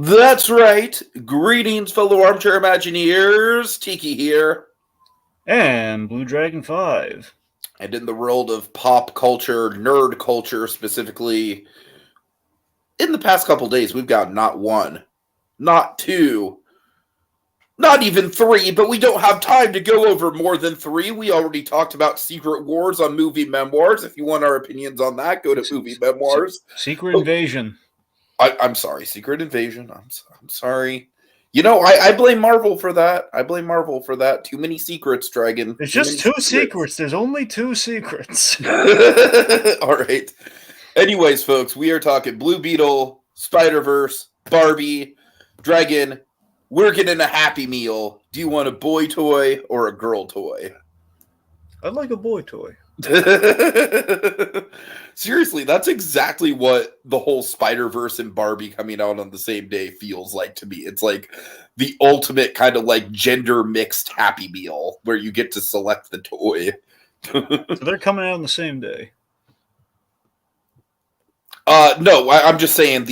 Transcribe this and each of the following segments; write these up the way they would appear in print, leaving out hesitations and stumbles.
That's right. Greetings, fellow armchair Imagineers. Tiki here. And Blue Dragon 5. And in the world of pop culture, nerd culture specifically, in the past couple days, we've got not one, not two, not even three, but we don't have time to go over more than three. We already talked about Secret Wars on Movie Memoirs. If you want our opinions on that, go to Movie Memoirs. Secret Invasion. I'm sorry, Secret Invasion. I'm sorry. You know, I blame Marvel for that. I blame Marvel for that. Too many secrets, Dragon. There's just two secrets. There's only two secrets. All right. Anyways, folks, we are talking Blue Beetle, SpiderVerse, Barbie, Dragon. We're getting a Happy Meal. Do you want a boy toy or a girl toy? I'd like a boy toy. Seriously, that's exactly what the whole Spider-Verse and Barbie coming out on the same day feels like to me. It's like the ultimate kind of like gender mixed Happy Meal where you get to select the toy. So they're coming out on the same day. No, I'm just saying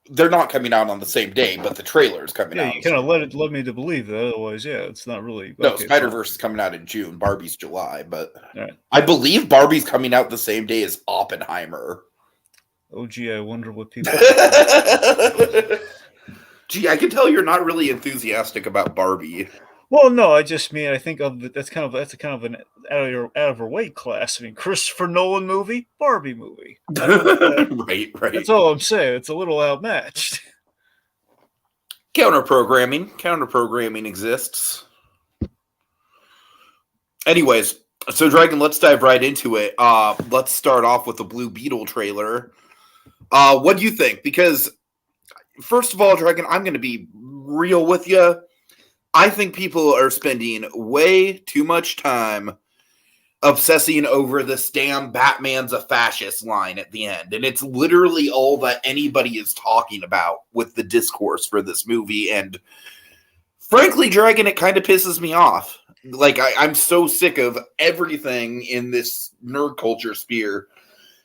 they're not coming out on the same day, but the trailer's coming out. Yeah, you kind of led me to believe that. Otherwise, yeah, it's not really. No, okay, Spider-Verse is coming out in June. Barbie's July, but right. I believe Barbie's coming out the same day as Oppenheimer. Oh, gee, I wonder what people. Gee, I can tell you're not really enthusiastic about Barbie. Well, no, I just mean I think of that's kind of an out of her weight class. I mean, Christopher Nolan movie, Barbie movie. Right. That's all I'm saying. It's a little outmatched. Counter programming exists. Anyways, so Dragon, let's dive right into it. Let's start off with the Blue Beetle trailer. What do you think? Because first of all, Dragon, I'm going to be real with you. I think people are spending way too much time obsessing over this damn Batman's a fascist line at the end. And it's literally all that anybody is talking about with the discourse for this movie. And frankly, Dragon, it kind of pisses me off. Like, I'm so sick of everything in this nerd culture sphere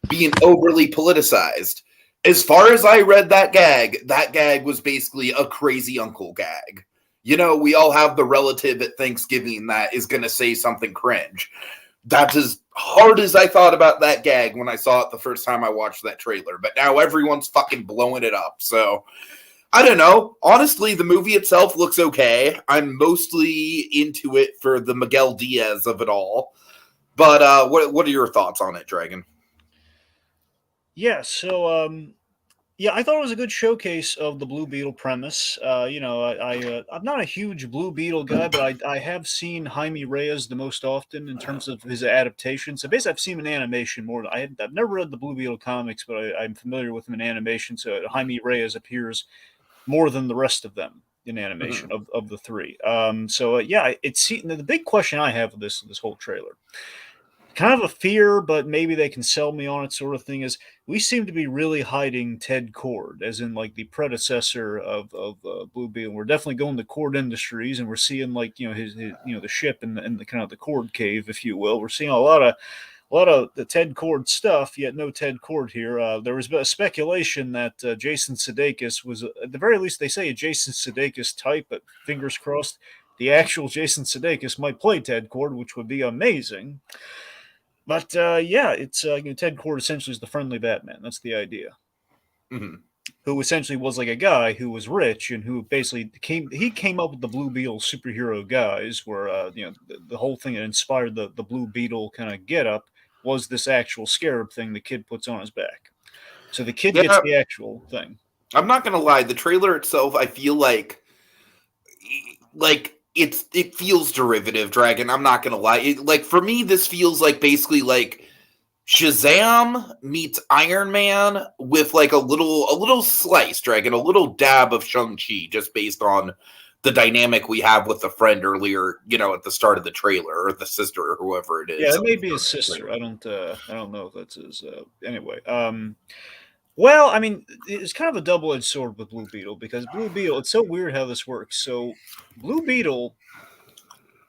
being overly politicized. As far as I read that gag was basically a crazy uncle gag. You know, we all have the relative at Thanksgiving that is going to say something cringe. That's as hard as I thought about that gag when I saw it the first time I watched that trailer. But now everyone's fucking blowing it up. So, I don't know. Honestly, the movie itself looks okay. I'm mostly into it for the Miguel Diaz of it all. But what are your thoughts on it, Dragon? Yeah, so yeah, I thought it was a good showcase of the Blue Beetle premise. I'm not a huge Blue Beetle guy, but I have seen Jaime Reyes the most often in terms of his adaptation. So basically, I've seen him in animation more. I've never read the Blue Beetle comics, but I'm familiar with him in animation. So Jaime Reyes appears more than the rest of them in animation of the three. Yeah, the big question I have with this whole trailer, kind of a fear, but maybe they can sell me on it sort of thing, is we seem to be really hiding Ted Kord, as in like the predecessor of Blue Beetle. We're definitely going to Kord Industries, and we're seeing like his the ship and the kind of the Kord cave, if you will. We're seeing a lot of the Ted Kord stuff, yet no Ted Kord here. There was a speculation that Jason Sudeikis was, at the very least, they say a Jason Sudeikis type, but fingers crossed, the actual Jason Sudeikis might play Ted Kord, which would be amazing. But it's Ted Kord essentially is the friendly Batman. That's the idea. Mm-hmm. Who essentially was like a guy who was rich and who basically came up with the Blue Beetle superhero guys, where the whole thing that inspired the Blue Beetle kind of get up was this actual scarab thing the kid puts on his back. So the kid gets the actual thing. I'm not gonna lie, the trailer itself, I feel like it feels derivative, Dragon. I'm not gonna lie. For me, this feels like basically like Shazam meets Iron Man with like a little slice, Dragon, a little dab of Shang-Chi, just based on the dynamic we have with the friend earlier, at the start of the trailer, or the sister, or whoever it is. Yeah, it may be his sister. I don't know if that's his. Anyway, well, I mean, it's kind of a double-edged sword with Blue Beetle, because Blue Beetle, it's so weird how this works. So Blue Beetle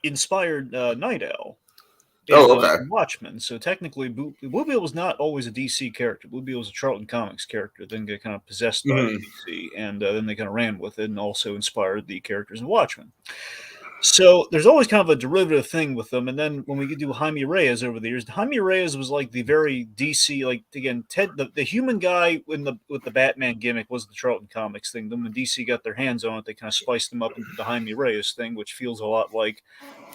inspired Night Owl. Oh, okay. in Watchmen. So technically, Blue Beetle was not always a DC character. Blue Beetle was a Charlton Comics character, then got kind of possessed by Mhm. DC, and then they kind of ran with it and also inspired the characters in Watchmen. So there's always kind of a derivative thing with them. And then when we do Jaime Reyes over the years, Jaime Reyes was like the very DC, like again, Ted, the human guy with the Batman gimmick was the Charlton Comics thing. Then when DC got their hands on it, they kind of spiced them up into the Jaime Reyes thing, which feels a lot like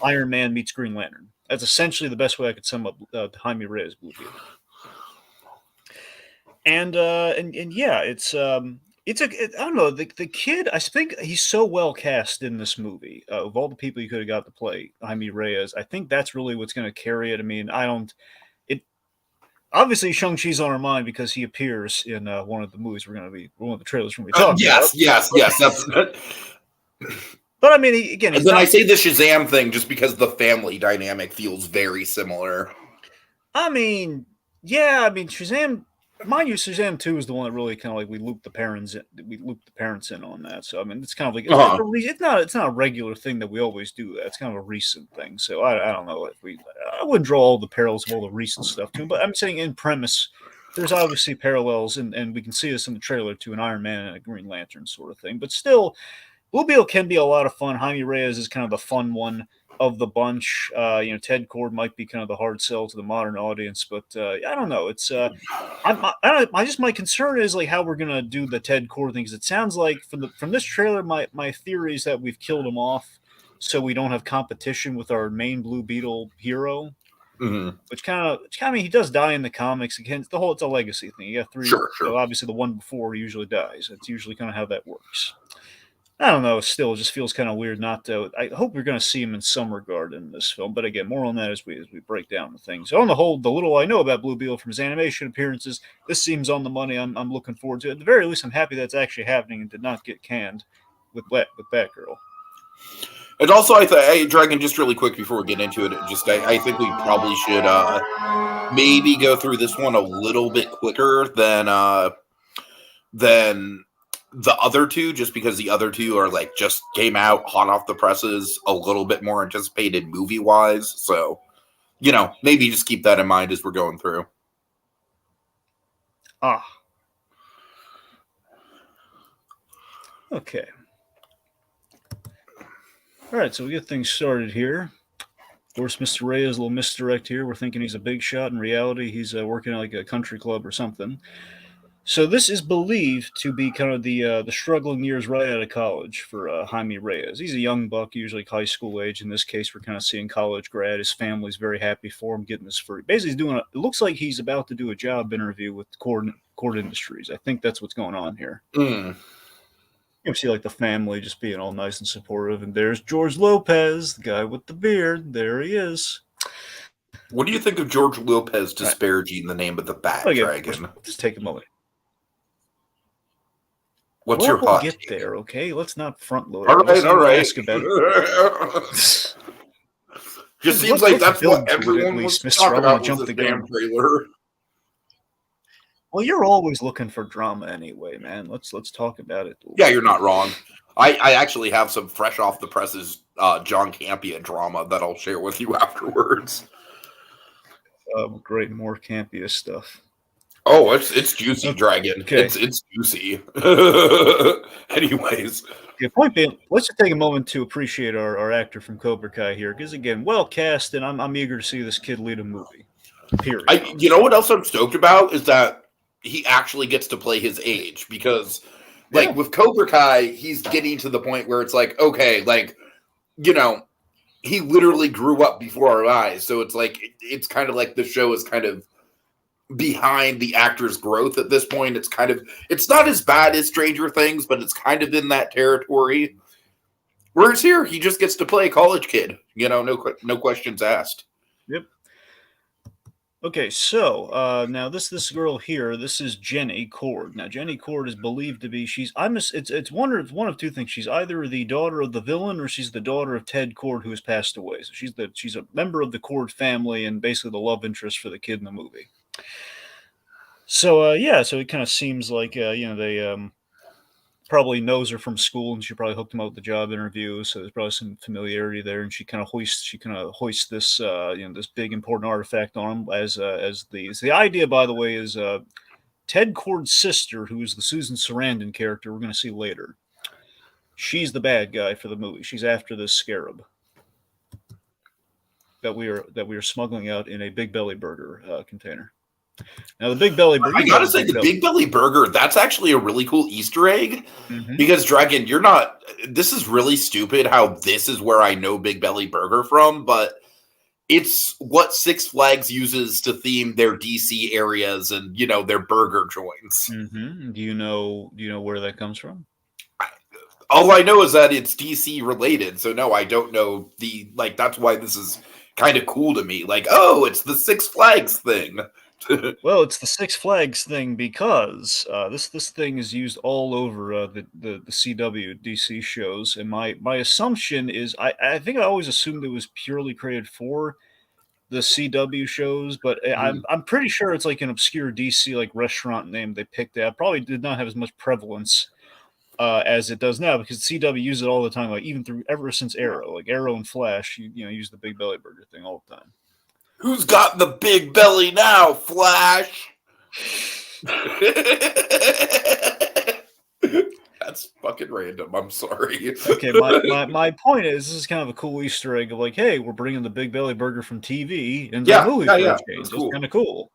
Iron Man meets Green Lantern. That's essentially the best way I could sum up Jaime Reyes Blue Beetle. And yeah, I don't know, the kid. I think he's so well cast in this movie. Of all the people you could have got to play Jaime Reyes, I think that's really what's going to carry it. I mean, I don't. It obviously Shang-Chi's on our mind because he appears in one of the movies one of the trailers we're going to be talking Yes, about. yes. That's. But I mean, again, And then I say the Shazam thing just because the family dynamic feels very similar. I mean, yeah, I mean Shazam. Mind you, Shazam 2 is the one that really kind of like we looped the parents in on that. So I mean, it's kind of like it's not a regular thing that we always do. That it's kind of a recent thing. So I don't know if I wouldn't draw all the parallels of all the recent stuff to him, but I'm saying in premise, there's obviously parallels, and we can see this in the trailer to an Iron Man and a Green Lantern sort of thing. But still, Blue Beetle can be a lot of fun. Jaime Reyes is kind of the fun one of the bunch. Ted Cord might be kind of the hard sell to the modern audience, but I don't know. It's my concern is like how we're gonna do the Ted Cord thing, because it sounds like from this trailer, my theory is that we've killed him off, so we don't have competition with our main Blue Beetle hero. Mm-hmm. Which kind of, I mean, he does die in the comics. Again, it's a legacy thing. You got three. Sure. Obviously, the one before usually dies. That's usually kind of how that works. I don't know. Still, it just feels kind of weird not to. I hope we're going to see him in some regard in this film. But again, more on that as we break down the things. So on the whole, the little I know about Blue Beetle from his animation appearances, this seems on the money. I'm looking forward to it. At the very least, I'm happy that's actually happening and did not get canned with Batgirl. And also, hey, Dragon, just really quick before we get into it, I think we probably should maybe go through this one a little bit quicker than the other two, just because the other two are like just came out hot off the presses, a little bit more anticipated movie wise. So, maybe just keep that in mind as we're going through. Okay. All right, so we get things started here. Of course, Mr. Reyes, a little misdirect here. We're thinking he's a big shot. In reality, he's working at like a country club or something. So this is believed to be kind of the struggling years right out of college for Jaime Reyes. He's a young buck, usually high school age. In this case, we're kind of seeing college grad. His family's very happy for him getting this free. Basically, it looks like he's about to do a job interview with Cord Industries. I think that's what's going on here. You see like the family just being all nice and supportive. And there's George Lopez, the guy with the beard. There he is. What do you think of George Lopez disparaging the name of the Bat Dragon? Just take a moment. What's your hot get there, okay? Let's not front load. All right. Ask about it. Just seems like that's what everyone was talking about with the damn trailer. Well, you're always looking for drama anyway, man. Let's talk about it. Yeah, you're not wrong. I actually have some fresh off the presses John Campea drama that I'll share with you afterwards. Great, more Campea stuff. Oh, it's juicy, Dragon. Okay. It's juicy. Anyways. Yeah, point being, let's just take a moment to appreciate our actor from Cobra Kai here, because again, well cast, and I'm eager to see this kid lead a movie. Period. You know what else I'm stoked about is that he actually gets to play his age, because with Cobra Kai, he's getting to the point where it's like, okay, he literally grew up before our eyes. So it's like, it's kind of like the show is kind of behind the actor's growth at this point. It's not as bad as Stranger Things, but it's kind of in that territory. Whereas here, he just gets to play a college kid, no questions asked. Yep. Okay, so now this girl here, this is Jenny Cord. Now Jenny Cord is believed to be it's one of two things. She's either the daughter of the villain or she's the daughter of Ted Cord, who has passed away. So she's a member of the Cord family and basically the love interest for the kid in the movie. So so it kind of seems like they probably knows her from school, and she probably hooked him up with the job interview. So there's probably some familiarity there, and she kind of hoists this this big important artifact on him as the idea. By the way, is Ted Kord's sister, who is the Susan Sarandon character we're going to see later. She's the bad guy for the movie. She's after this scarab that we are smuggling out in a Big Belly Burger container. Now the Big Belly Burger. I gotta say, the Big Belly Burger, that's actually a really cool Easter egg. Mm-hmm. Because Dragon, you're not. This is really stupid. How this is where I know Big Belly Burger from, but it's what Six Flags uses to theme their DC areas and their burger joints. Mm-hmm. Do you know where that comes from? All I know is that it's DC related. So no, I don't know that's why this is kind of cool to me. Like, oh, it's the Six Flags thing. Well, it's the Six Flags thing because this thing is used all over the CW DC shows, and my assumption is I think I always assumed it was purely created for the CW shows, but I'm pretty sure it's like an obscure DC like restaurant name they picked out. Probably did not have as much prevalence as it does now because CW uses it all the time, like even ever since Arrow, like Arrow and Flash, you use the Big Belly Burger thing all the time. Who's got the big belly now, Flash? That's fucking random. I'm sorry. Okay, my point is this is kind of a cool Easter egg of like, hey, we're bringing the Big Belly Burger from TV into the movie for a change. It's cool. Kind of cool.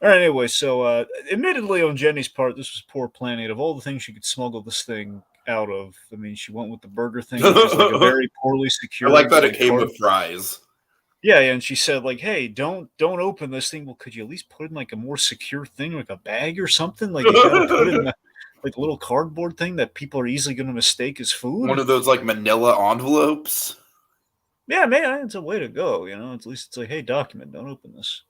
All right, anyway, so admittedly on Jenny's part, this was poor planning. Of all the things she could smuggle this thing out of, I mean, she went with the burger thing, which is like a very poorly secured. I like that it came with fries. Yeah, and she said like, "Hey, don't open this thing. Well, could you at least put it in like a more secure thing, like a bag or something? Like you gotta put it in like a little cardboard thing that people are easily going to mistake as food. One of those like manila envelopes." Yeah, man, it's a way to go. At least it's like, hey, document, don't open this.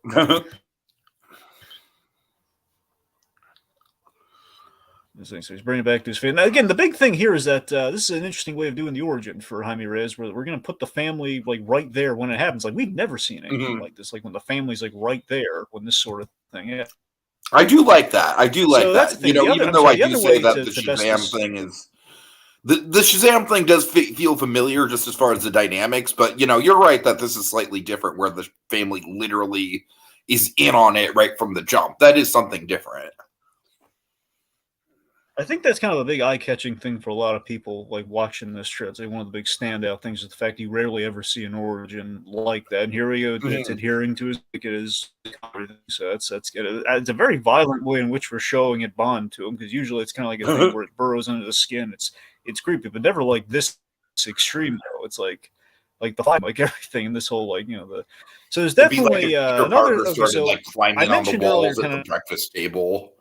So he's bringing it back to his family. Now, again, the big thing here is that this is an interesting way of doing the origin for Jaime Reyes, where we're going to put the family like right there when it happens. Like we've never seen anything like this. Like when the family's like right there when this sort of thing. Yeah, I do like that. I do like that. Even though I do say that the Shazam thing is the Shazam thing does feel familiar just as far as the dynamics, but you're right that this is slightly different, where the family literally is in on it right from the jump. That is something different. I think that's kind of a big eye-catching thing for a lot of people, like watching this show. It's like one of the big standout things is the fact you rarely ever see an origin like that. And here we go, it's adhering to his so that's good. It's a very violent way in which we're showing it bond to him, because usually it's kind of like a thing where it burrows under the skin. It's creepy, but never like this extreme though. It's like the fight, like everything in this whole so there's definitely another. Okay, so like climbing I on mentioned the walls earlier at the breakfast table.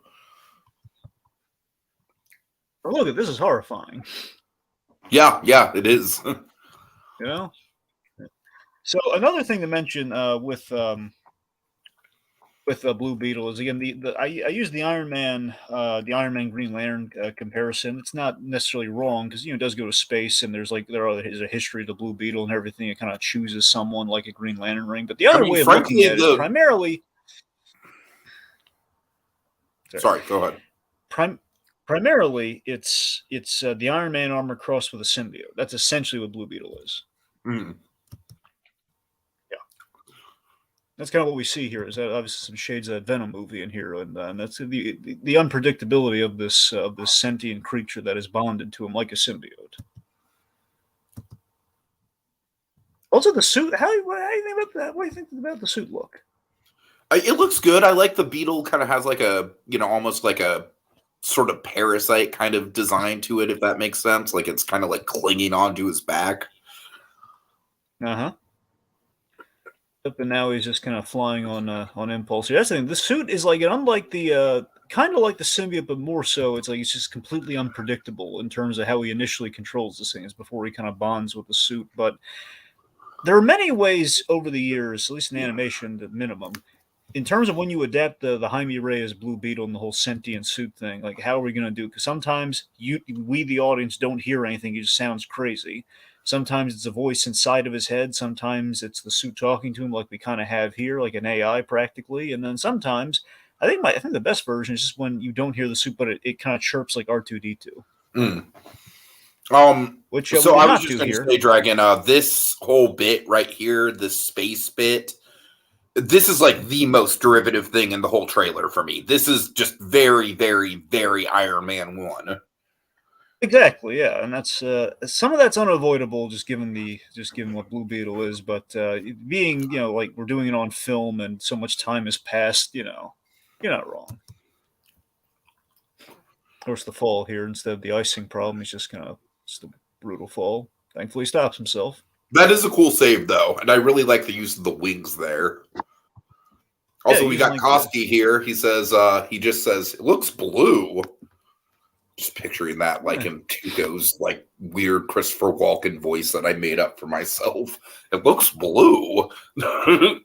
Oh, look, this is horrifying. Yeah, it is. So another thing to mention with Blue Beetle is again I use the Iron Man Green Lantern comparison. It's not necessarily wrong because it does go to space and there's a history of the Blue Beetle and everything. It kind of chooses someone like a Green Lantern ring, but the other way of looking at it is primarily. Sorry, go ahead. Primarily, it's the Iron Man armor crossed with a symbiote. That's essentially what Blue Beetle is. Mm-hmm. Yeah, that's kind of what we see here. Is that obviously some shades of that Venom movie in here, and that's the unpredictability of this sentient creature that is bonded to him like a symbiote. Also, the suit. How do you think about that? What do you think about the suit look? It looks good. I like the Beetle. Kind of has like a almost like a sort of parasite kind of design to it, if that makes sense. Like it's kind of like clinging onto his back. And now he's just kind of flying on impulse. That's the thing. The suit is like unlike the kind of like the symbiote, but more so. It's like it's just completely unpredictable in terms of how he initially controls this thing. Is before he kind of bonds with the suit. But there are many ways over the years, at least in animation, at minimum, in terms of when you adapt the Jaime Reyes Blue Beetle and the whole sentient suit thing, like how are we going to do it? Because sometimes we, the audience, don't hear anything. It just sounds crazy. Sometimes it's a voice inside of his head. Sometimes it's the suit talking to him like we kind of have here, like an AI practically. And then sometimes, I think the best version is just when you don't hear the suit, but it kind of chirps like R2-D2. Mm. Um, which we so did I was not just do going to here. say, Dragon, this whole bit right here, this space bit, this is like the most derivative thing in the whole trailer for me. This is just very, very, very Iron Man 1. Exactly, yeah, and that's some of that's unavoidable just given what Blue Beetle is, but being like we're doing it on film and so much time has passed, you're not wrong. Of course, the fall here instead of the icing problem, he's just just a brutal fall. Thankfully, he stops himself. That is a cool save, though, and I really like the use of the wings there. Yeah, Also, we using got like the Koski here. He says, he just says, it looks blue. Just picturing that, like yeah. in Tuco's like weird Christopher Walken voice that I made up for myself. It looks blue. All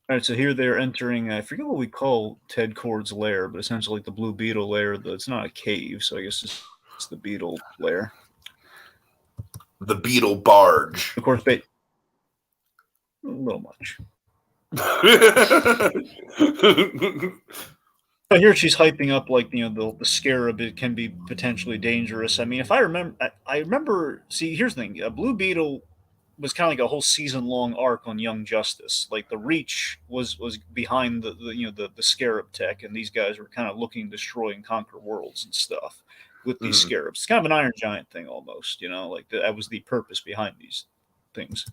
right, so here they're entering. I forget what we call Ted Cord's lair, but essentially like the Blue Beetle lair. It's not a cave, so I guess it's the Beetle lair. The Beetle barge. Of course, a little much. Here she's hyping up like the scarab. It can be potentially dangerous. I mean, if I remember, I remember. See, here's the thing: Blue Beetle was kind of like a whole season long arc on Young Justice. Like the Reach was behind the scarab tech, and these guys were kind of looking to destroy and conquer worlds and stuff with these scarabs. It's kind of an Iron Giant thing almost. Like that was the purpose behind these things.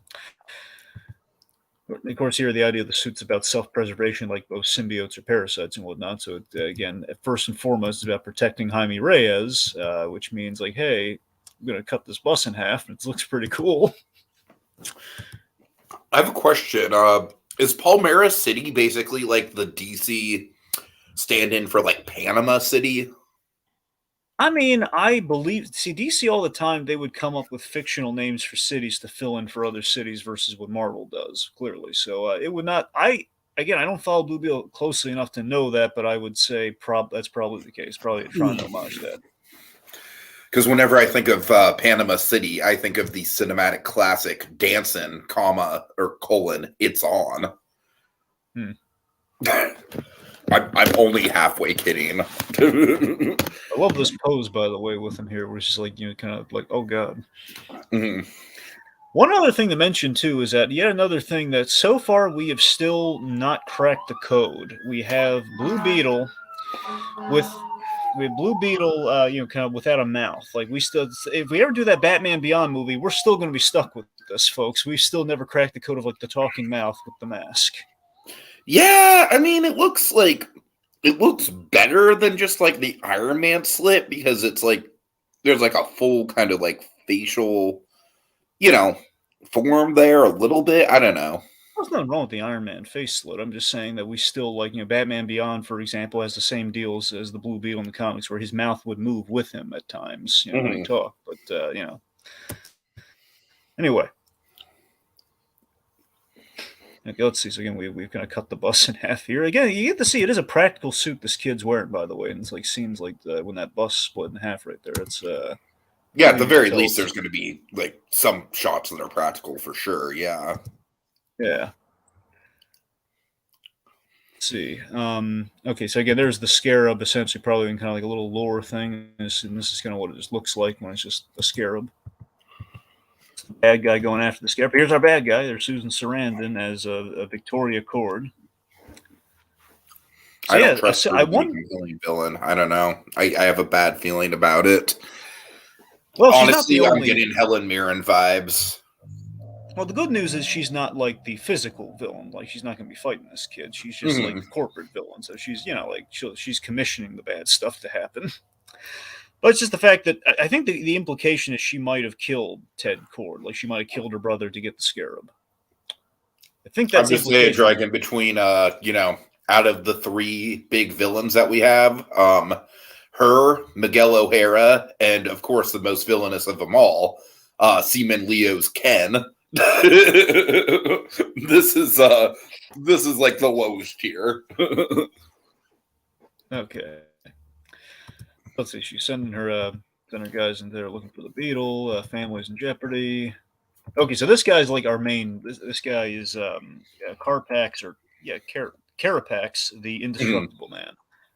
Of course, here the idea of the suit's about self-preservation, like both symbiotes or parasites and whatnot. So, again, first and foremost, it's about protecting Jaime Reyes, which means like, hey, I'm gonna cut this bus in half, and it looks pretty cool. I have a question. Is Palmera City basically like the DC stand-in for like Panama City? I mean, I believe DC all the time they would come up with fictional names for cities to fill in for other cities versus what Marvel does clearly. So it would not. I don't follow Blue Beetle closely enough to know that, but I would say that's probably the case. Probably trying to homage that. Because whenever I think of Panama City, I think of the cinematic classic "Dancing, comma or colon, it's on." I'm only halfway kidding. I love this pose, by the way, with him here, where it's just like kind of like, oh god. Mm-hmm. One other thing to mention too is that yet another thing that so far we have still not cracked the code. We have Blue Beetle with Blue Beetle, kind of without a mouth. Like we still, if we ever do that Batman Beyond movie, we're still going to be stuck with this, folks. We still never cracked the code of like the talking mouth with the mask. Yeah, I mean, it looks better than just like the Iron Man slit because it's like there's like a full kind of like facial, form there a little bit. I don't know. There's nothing wrong with the Iron Man face slit. I'm just saying that we still like, Batman Beyond, for example, has the same deals as the Blue Beetle in the comics, where his mouth would move with him at times, when he talked. But anyway. Okay, let's see. So again, we've kind of cut the bus in half here. Again, you get to see it is a practical suit this kid's wearing, by the way, and it's like scenes like when that bus split in half right there. It's yeah, at the very least, there's going to be like some shots that are practical for sure. Yeah. Yeah. Let's see. Okay, so again, there's the scarab, essentially, probably kind of like a little lore thing, and this is kind of what it just looks like when it's just a scarab. Bad guy going after the scarab. Here's our bad guy. There's Susan Sarandon as a Victoria Cord. So, I don't trust her villain. I don't know. I have a bad feeling about it. Well, honestly, I'm getting Helen Mirren vibes. Well, the good news is she's not like the physical villain. Like she's not going to be fighting this kid. She's just like the corporate villain. So she's she's commissioning the bad stuff to happen. But it's just the fact that I think the implication is she might have killed Ted Cord. Like she might have killed her brother to get the scarab. I think that's the implication. Dragon, between out of the three big villains that we have, her, Miguel O'Hara, and of course the most villainous of them all, Seaman Leo's Ken. This is like the lowest tier. Okay. Let's see. She's sending her guys in there looking for the Beetle. Families in jeopardy. Okay, so this guy's like our main. This guy is Carapax, the indestructible man.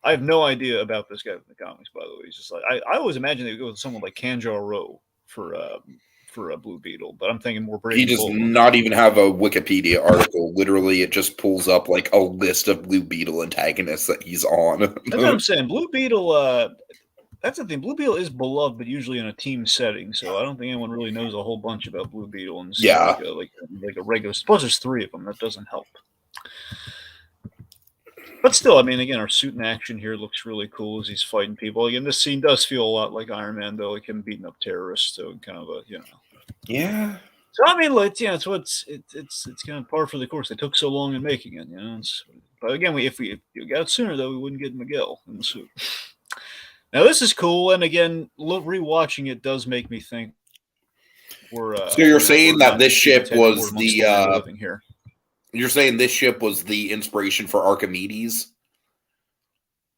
I have no idea about this guy in the comics, by the way. He's just like I always imagine they'd go with someone like Kanjaro for a Blue Beetle, but I'm thinking more He Breaking does Bolt. not even have a Wikipedia article. Literally, it just pulls up like a list of Blue Beetle antagonists that he's on. That's what I'm saying. Blue Beetle. That's the thing. Blue Beetle is beloved, but usually in a team setting. So I don't think anyone really knows a whole bunch about Blue Beetle and Yeah. like a regular. Suppose there's 3 of them. That doesn't help. But still, I mean, again, our suit in action here looks really cool as he's fighting people. Again, this scene does feel a lot like Iron Man, though, like him beating up terrorists. So kind of a Yeah. So I mean, like, it's kind of par for the course. They took so long in making it, but again, if you got it sooner, though, we wouldn't get Miguel in the suit. Now this is cool, and again, rewatching it does make me think So you're saying that this ship was the living here. You're saying this ship was the inspiration for Archimedes?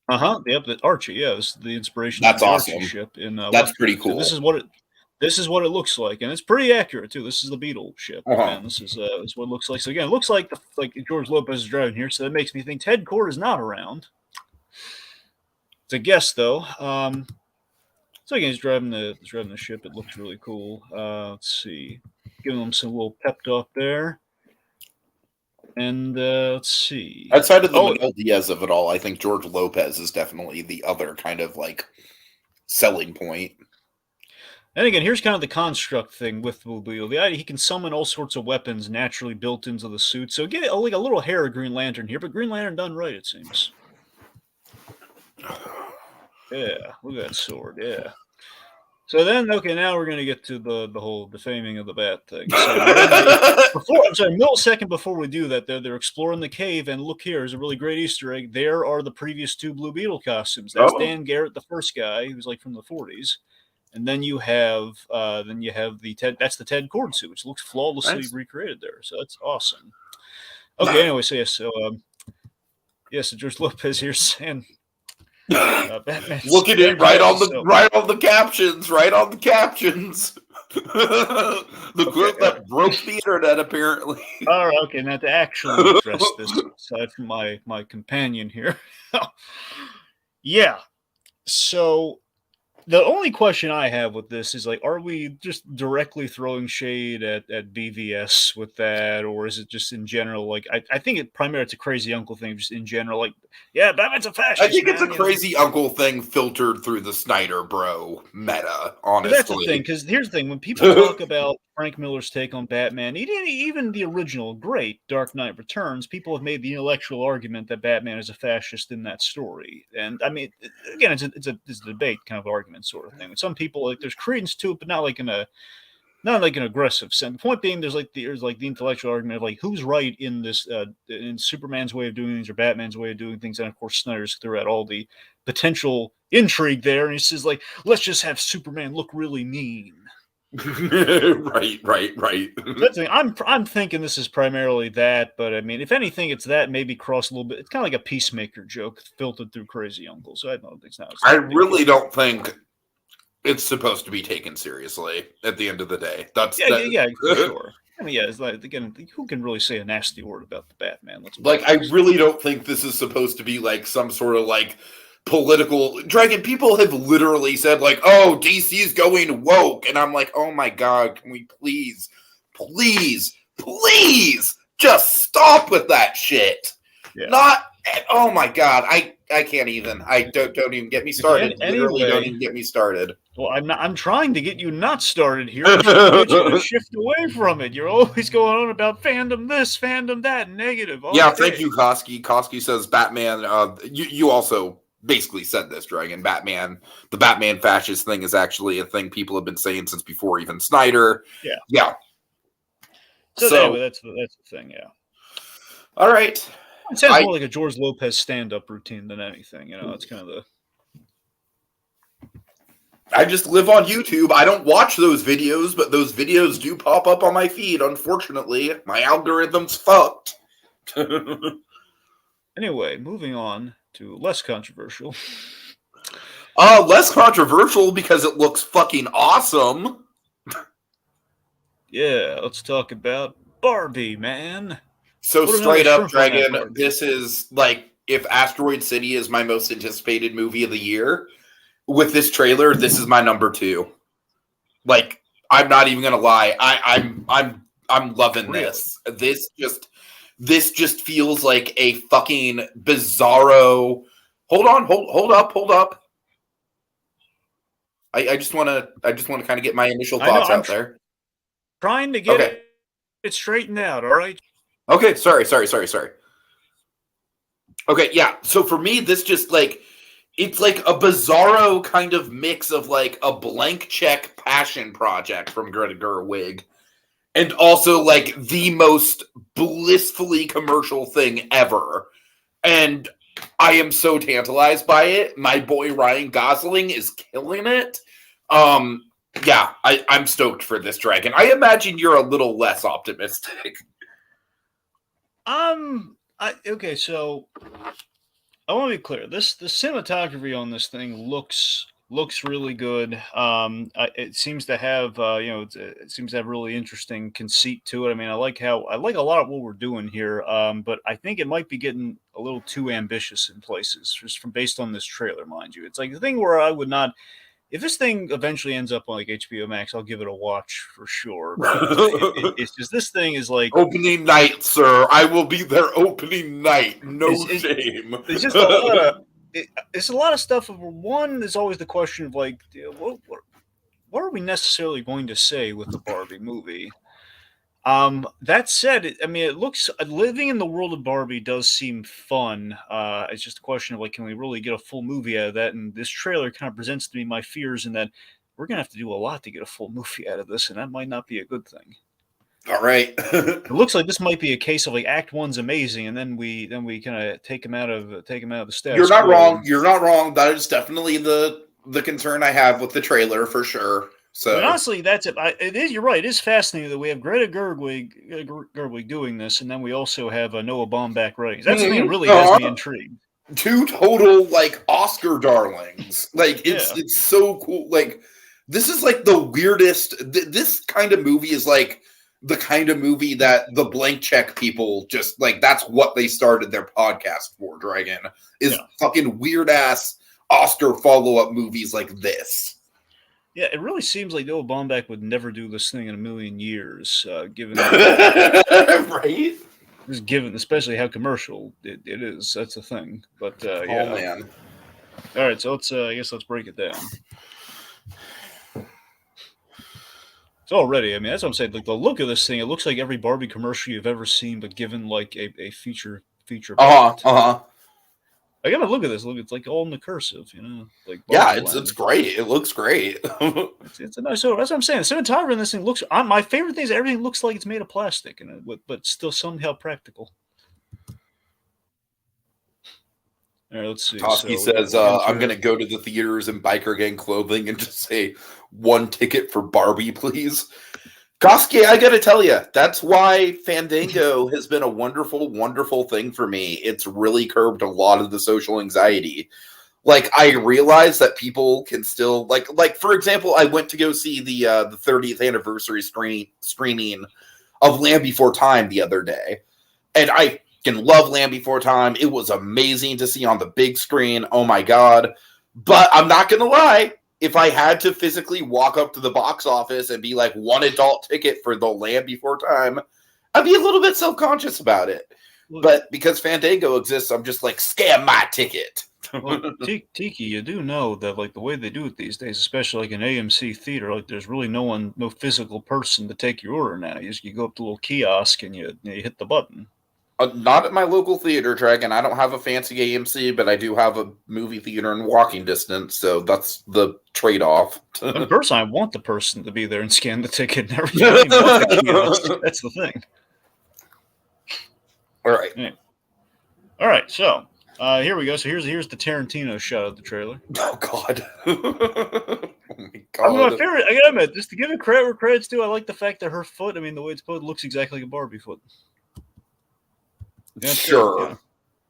Yep, the Archie. Yeah, this is the inspiration. That's of the awesome. Archie ship in. That's pretty cool. So this is what it looks like, and it's pretty accurate too. This is the Beetle ship, and this is what it looks like. So again, it looks like George Lopez is driving here, so that makes me think Ted Kord is not around. It's a guess though. So again, he's driving the ship. It looks really cool. Let's see, giving them some little pep talk there. And let's see. Outside of the Miguel Diaz of it all, I think George Lopez is definitely the other kind of like selling point. And again, here's kind of the construct thing with Blue Beetle. The idea he can summon all sorts of weapons naturally built into the suit. So get like a little hair of Green Lantern here, but Green Lantern done right, it seems. Yeah, look at that sword. Yeah. So then, okay, now we're going to get to the whole defaming of the bat thing. So millisecond before we do that, they're exploring the cave, and look here, there's a really great Easter egg. There are the previous 2 Blue Beetle costumes. That's Dan Garrett, the first guy, who's like from the 40s. And then you have the Ted. That's the Ted Kord suit, which looks flawlessly recreated there. So that's awesome. Okay, anyway, so so George Lopez here saying. Look at it right on the captions. The group that broke the internet, apparently. All right, okay. Now to actually address this, aside from my companion here, yeah. So the only question I have with this is like, are we just directly throwing shade at BVS with that, or is it just in general? Like, I think it primarily it's a crazy uncle thing, just in general. Like, yeah, Batman's a fascist. I think it's a crazy uncle thing filtered through the Snyder bro meta. Honestly, that's the thing. Because here's the thing: when people talk about Frank Miller's take on Batman, even the original great Dark Knight Returns, people have made the intellectual argument that Batman is a fascist in that story. And I mean, again, it's a debate kind of argument sort of thing. And some people like there's credence to it, but not like an aggressive sense. The point being, there's the intellectual argument of like who's right in this in Superman's way of doing things or Batman's way of doing things, and of course Snyder's throughout all the potential intrigue there, and he says like, let's just have Superman look really mean. right. That's the thing. I'm thinking this is primarily that, but I mean, if anything, it's that maybe cross a little bit. It's kind of like a Peacemaker joke filtered through Crazy Uncle. So I don't think it's not. I really don't think it's supposed to be taken seriously at the end of the day. Yeah, for sure. I mean, yeah, it's like, again, who can really say a nasty word about the Batman? I really don't think this is supposed to be like some sort of like political Dragon. People have literally said like, oh, DC's going woke, and I'm like, oh my god, can we please just stop with that shit? Yeah. Oh my god, I can't even. Don't even get me started. Literally, don't even get me started. Well, I'm trying to get you not started here. You're to shift away from it. You're always going on about fandom this, fandom that, negative. Yeah, thank you, Koski. Koski says Batman. You also basically said this, Dragon. The Batman fascist thing is actually a thing people have been saying since before even Snyder. Yeah. So anyway, that's the thing. Yeah. All right. It sounds more like a George Lopez stand-up routine than anything. It's kind of the. I just live on YouTube. I don't watch those videos, but those videos do pop up on my feed. Unfortunately, my algorithm's fucked. Anyway, moving on to less controversial. Less controversial because it looks fucking awesome. Yeah, let's talk about Barbie, man. So straight up, Dragon, this is like if Asteroid City is my most anticipated movie of the year, with this trailer, this is my number 2. Like, I'm not even gonna lie. I'm loving Really? this. This just feels like a fucking bizarro. Hold on, hold up. I just want to kind of get my initial thoughts out there. Trying to get it straightened out. All right. Okay. Sorry. Okay. Yeah. So for me, this just like it's like a bizarro kind of mix of like a blank check passion project from Greta Gerwig, and also like the most blissfully commercial thing ever. And I am so tantalized by it. My boy Ryan Gosling is killing it. Yeah, I'm stoked for this, Dragon. I imagine you're a little less optimistic. Okay, so I want to be clear. The cinematography on this thing looks really good. It seems to have it seems to have really interesting conceit to it. I mean, I like a lot of what we're doing here. But I think it might be getting a little too ambitious in places, just from based on this trailer, mind you. It's like the thing where I would not. If this thing eventually ends up on like HBO Max, I'll give it a watch for sure. It's just this thing is like opening night, sir. I will be there opening night. No shame. It's just a lot of it's a lot of stuff. One, there's always the question of like, what are we necessarily going to say with the Barbie movie? That said, I mean, it looks living in the world of Barbie does seem fun. It's just a question of like, can we really get a full movie out of that? And this trailer kind of presents to me my fears in that we're gonna have to do a lot to get a full movie out of this, and that might not be a good thing. All right. It looks like this might be a case of like Act One's amazing, and then we kind of take him out of the status. You're not wrong. You're not wrong. That is definitely the concern I have with the trailer for sure. So but honestly, that's it. It is. You're right. It is fascinating that we have Greta Gerwig doing this, and then we also have Noah Baumbach writing. That's the thing that really has me intrigued. 2 total like Oscar darlings. Like it's so cool. Like this is like the weirdest. This kind of movie is like the kind of movie that the blank check people just like. That's what they started their podcast for. Dragon is fucking weird ass Oscar follow up movies like this. Yeah, it really seems like Noah Baumbach would never do this thing in a million years, given right? Just given, especially how commercial it is. That's the thing. But yeah, man. All right, so let's I guess let's break it down. So already, I mean, that's what I'm saying. Like the look of this thing, it looks like every Barbie commercial you've ever seen, but given like a feature. I gotta look at this. Look, it's like all in the cursive, you know. Like it's great. It looks great. it's a nice. So that's what I'm saying. The cinematography in this thing looks. My favorite thing is everything looks like it's made of plastic, but still somehow practical. All right, let's see. Toski says, "I'm gonna go to the theaters in biker gang clothing and just say 1 ticket for Barbie, please." Koski, I gotta tell you, that's why Fandango has been a wonderful, wonderful thing for me. It's really curbed a lot of the social anxiety. Like, I realize that people can still like for example, I went to go see the 30th anniversary screening of Land Before Time the other day, and I can love Land Before Time. It was amazing to see on the big screen. Oh my god! But I'm not gonna lie. If I had to physically walk up to the box office and be like 1 adult ticket for the Land Before Time, I'd be a little bit self-conscious about it. But because Fandango exists, I'm just like, scam my ticket. Well, Tiki, you do know that like the way they do it these days, especially like an AMC theater, like there's really no physical person to take your order now. You go up to a little kiosk and you hit the button. Not at my local theater, Dragon. I don't have a fancy AMC, but I do have a movie theater in walking distance, so that's the trade-off. In person, I want the person to be there and scan the ticket and everything. That's the thing. All right. All right, so here we go. So here's the Tarantino shot of the trailer. Oh, God. Oh, my God. I mean, my favorite, I gotta admit, just to give it credit where credit's due, I like the fact that her foot, I mean, the way it's put, looks exactly like a Barbie foot. Yeah, sure. Yeah.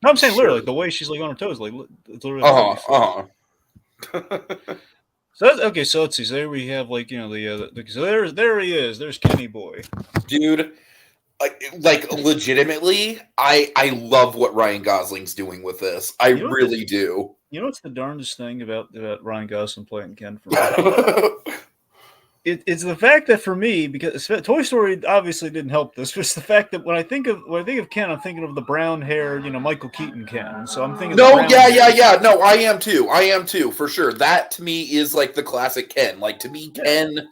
No, I'm saying literally, like, the way she's like on her toes, like it's literally. So let's see. So there we have like the so there he is. There's Kenny Boy, dude. like legitimately, I love what Ryan Gosling's doing with this. I You know what really do. You know what's the darndest thing about Ryan Gosling playing Ken for me? It's the fact that for me, because Toy Story obviously didn't help this, but it's the fact that when I think of Ken, I'm thinking of the brown hair, Michael Keaton Ken. So I'm thinking the No, brown yeah, hair. yeah, yeah. No, I am too. I am too, for sure. That to me is like the classic Ken. Like to me, Yeah. Ken.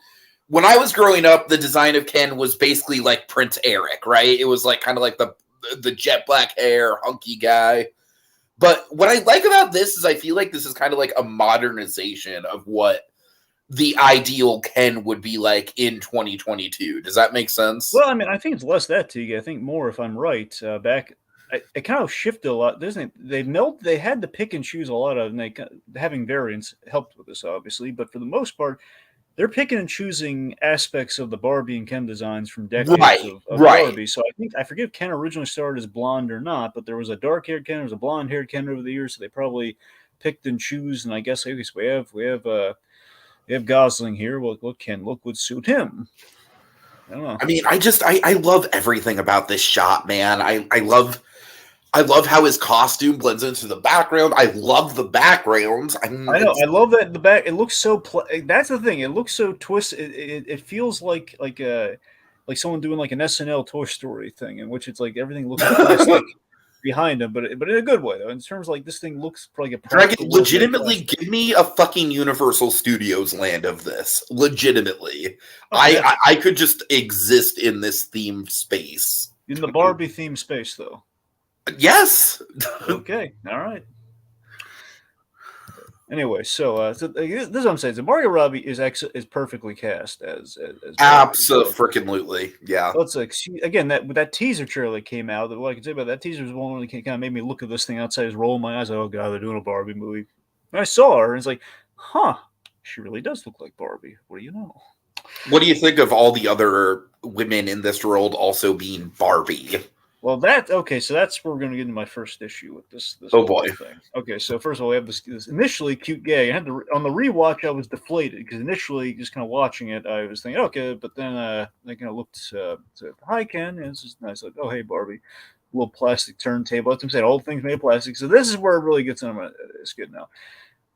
When I was growing up, the design of Ken was basically like Prince Eric, right? It was like kind of like the jet black hair, hunky guy. But what I like about this is I feel like this is kind of like a modernization of what the ideal Ken would be like in 2022. Does that make sense? Well, I mean, I think it's less that Teague. I think more, if I'm right, back. It kind of shifted a lot, doesn't it? They had to pick and choose a lot of, and having variants helped with this, obviously. But for the most part, they're picking and choosing aspects of the Barbie and Ken designs from decades Right, of right. Barbie. So I forget if Ken originally started as blonde or not, but there was a dark-haired Ken, there was a blonde-haired Ken over the years, so they probably picked and choose. And I guess okay, so we have Gosling here. What Ken look would suit him? I don't know. I mean, I love everything about this shot, man. I love how his costume blends into the background. I love the backgrounds. I mean, I know. I love that in the back. It looks so. That's the thing. It looks so twisted. It feels like someone doing like an SNL Toy Story thing, in which it's like everything looks plastic behind him, but in a good way though. In terms of like this thing looks like a Dragon, practical, well-made legitimately, plastic. give me a fucking Universal Studios land of this. Legitimately, Oh yeah, I could just exist in this themed space. in the Barbie theme space though. Yes, Okay, all right. Anyway, this is what I'm saying. So Margot Robbie is perfectly cast as Barbie. So absolutely, yeah. let's like again that teaser trailer that came out. What I can say about that teaser is one that kind of made me look at this thing outside, just roll my eyes. Like, oh god, they're doing a Barbie movie. And I saw her, and it's like, huh, she really does look like Barbie. What do you know? What do you think of all the other women in this world also being Barbie? Well, so that's where we're going to get into my first issue with this Oh whole boy. thing. Okay, so first of all, we have this initially cute gay. I had to on the rewatch, I was deflated because initially, just kind of watching it, I was thinking okay, but then I kind of looked to hi Ken, and it's just nice. Like, oh hey Barbie, little plastic turntable. That's what I'm saying. All things made of plastic. So this is where it really gets on my skin now.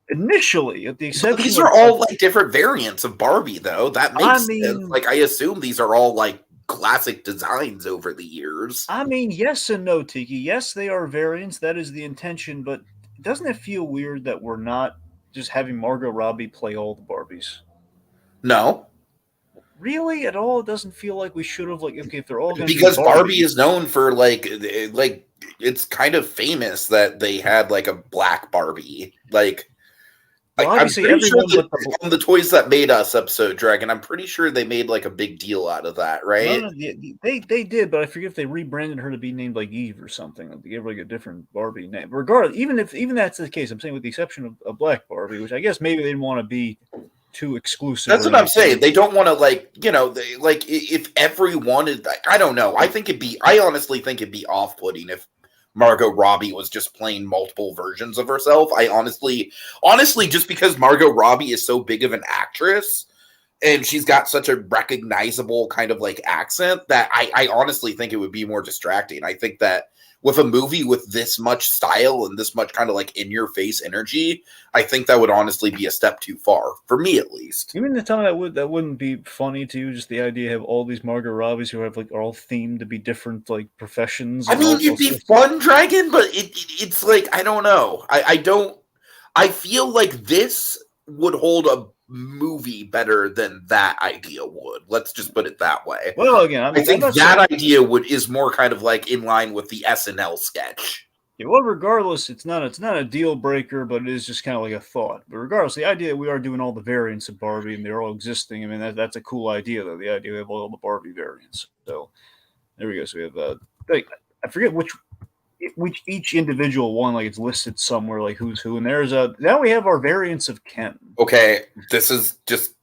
Initially, at the But exception these are all of like different variants of Barbie, though. That I makes sense. mean, Like, I assume these are all like classic designs over the years. yes and no, Tiki. Yes, they are variants. That is the intention. But doesn't it feel weird that we're not just having Margot Robbie play all the Barbies? No, Really, at all? It doesn't feel like we should have. Like, okay, if they're all going to be because Barbie Barbie, is known for like it's kind of famous that they had like a black Barbie. Like, well, I'm obviously pretty sure everyone that but the on the Toys That Made Us episode, Dragon, I'm pretty sure they made like a big deal out of that, no, right? no, they did, but I forget if they rebranded her to be named like Eve or something. Like they gave her like a different Barbie name. Regardless, even that's the case, I'm saying with the exception of Black Barbie, which I guess maybe they didn't want to be too exclusive That's or what I'm saying. anything. They don't want to if everyone is I don't know. I honestly think it'd be off-putting if Margot Robbie was just playing multiple versions of herself. Honestly, just because Margot Robbie is so big of an actress and she's got such a recognizable kind of like accent that I honestly think it would be more distracting. I think that with a movie with this much style and this much kind of like in your face energy, I think that would honestly be a step too far for me at least. You mean to tell me that wouldn't be funny to you? Just the idea of all these Margot Robbies who have like are all themed to be different like professions I and mean, it'd all be sorts. fun, Dragon, but it's like I don't know. I don't. I feel like this would hold a movie better than that idea would. Let's just put it that way. Well, again, I I'm think not saying. that idea is more kind of like in line with the SNL sketch. Yeah, well, regardless, it's not a deal breaker, but it is just kind of like a thought. But regardless, the idea that we are doing all the variants of Barbie and they're all existing, I mean that's a cool idea though. The idea we have all the Barbie variants. So there we go. So we have like, I forget which each individual one like it's listed somewhere like who's who, and there's now we have our variants of Ken. Okay, this is just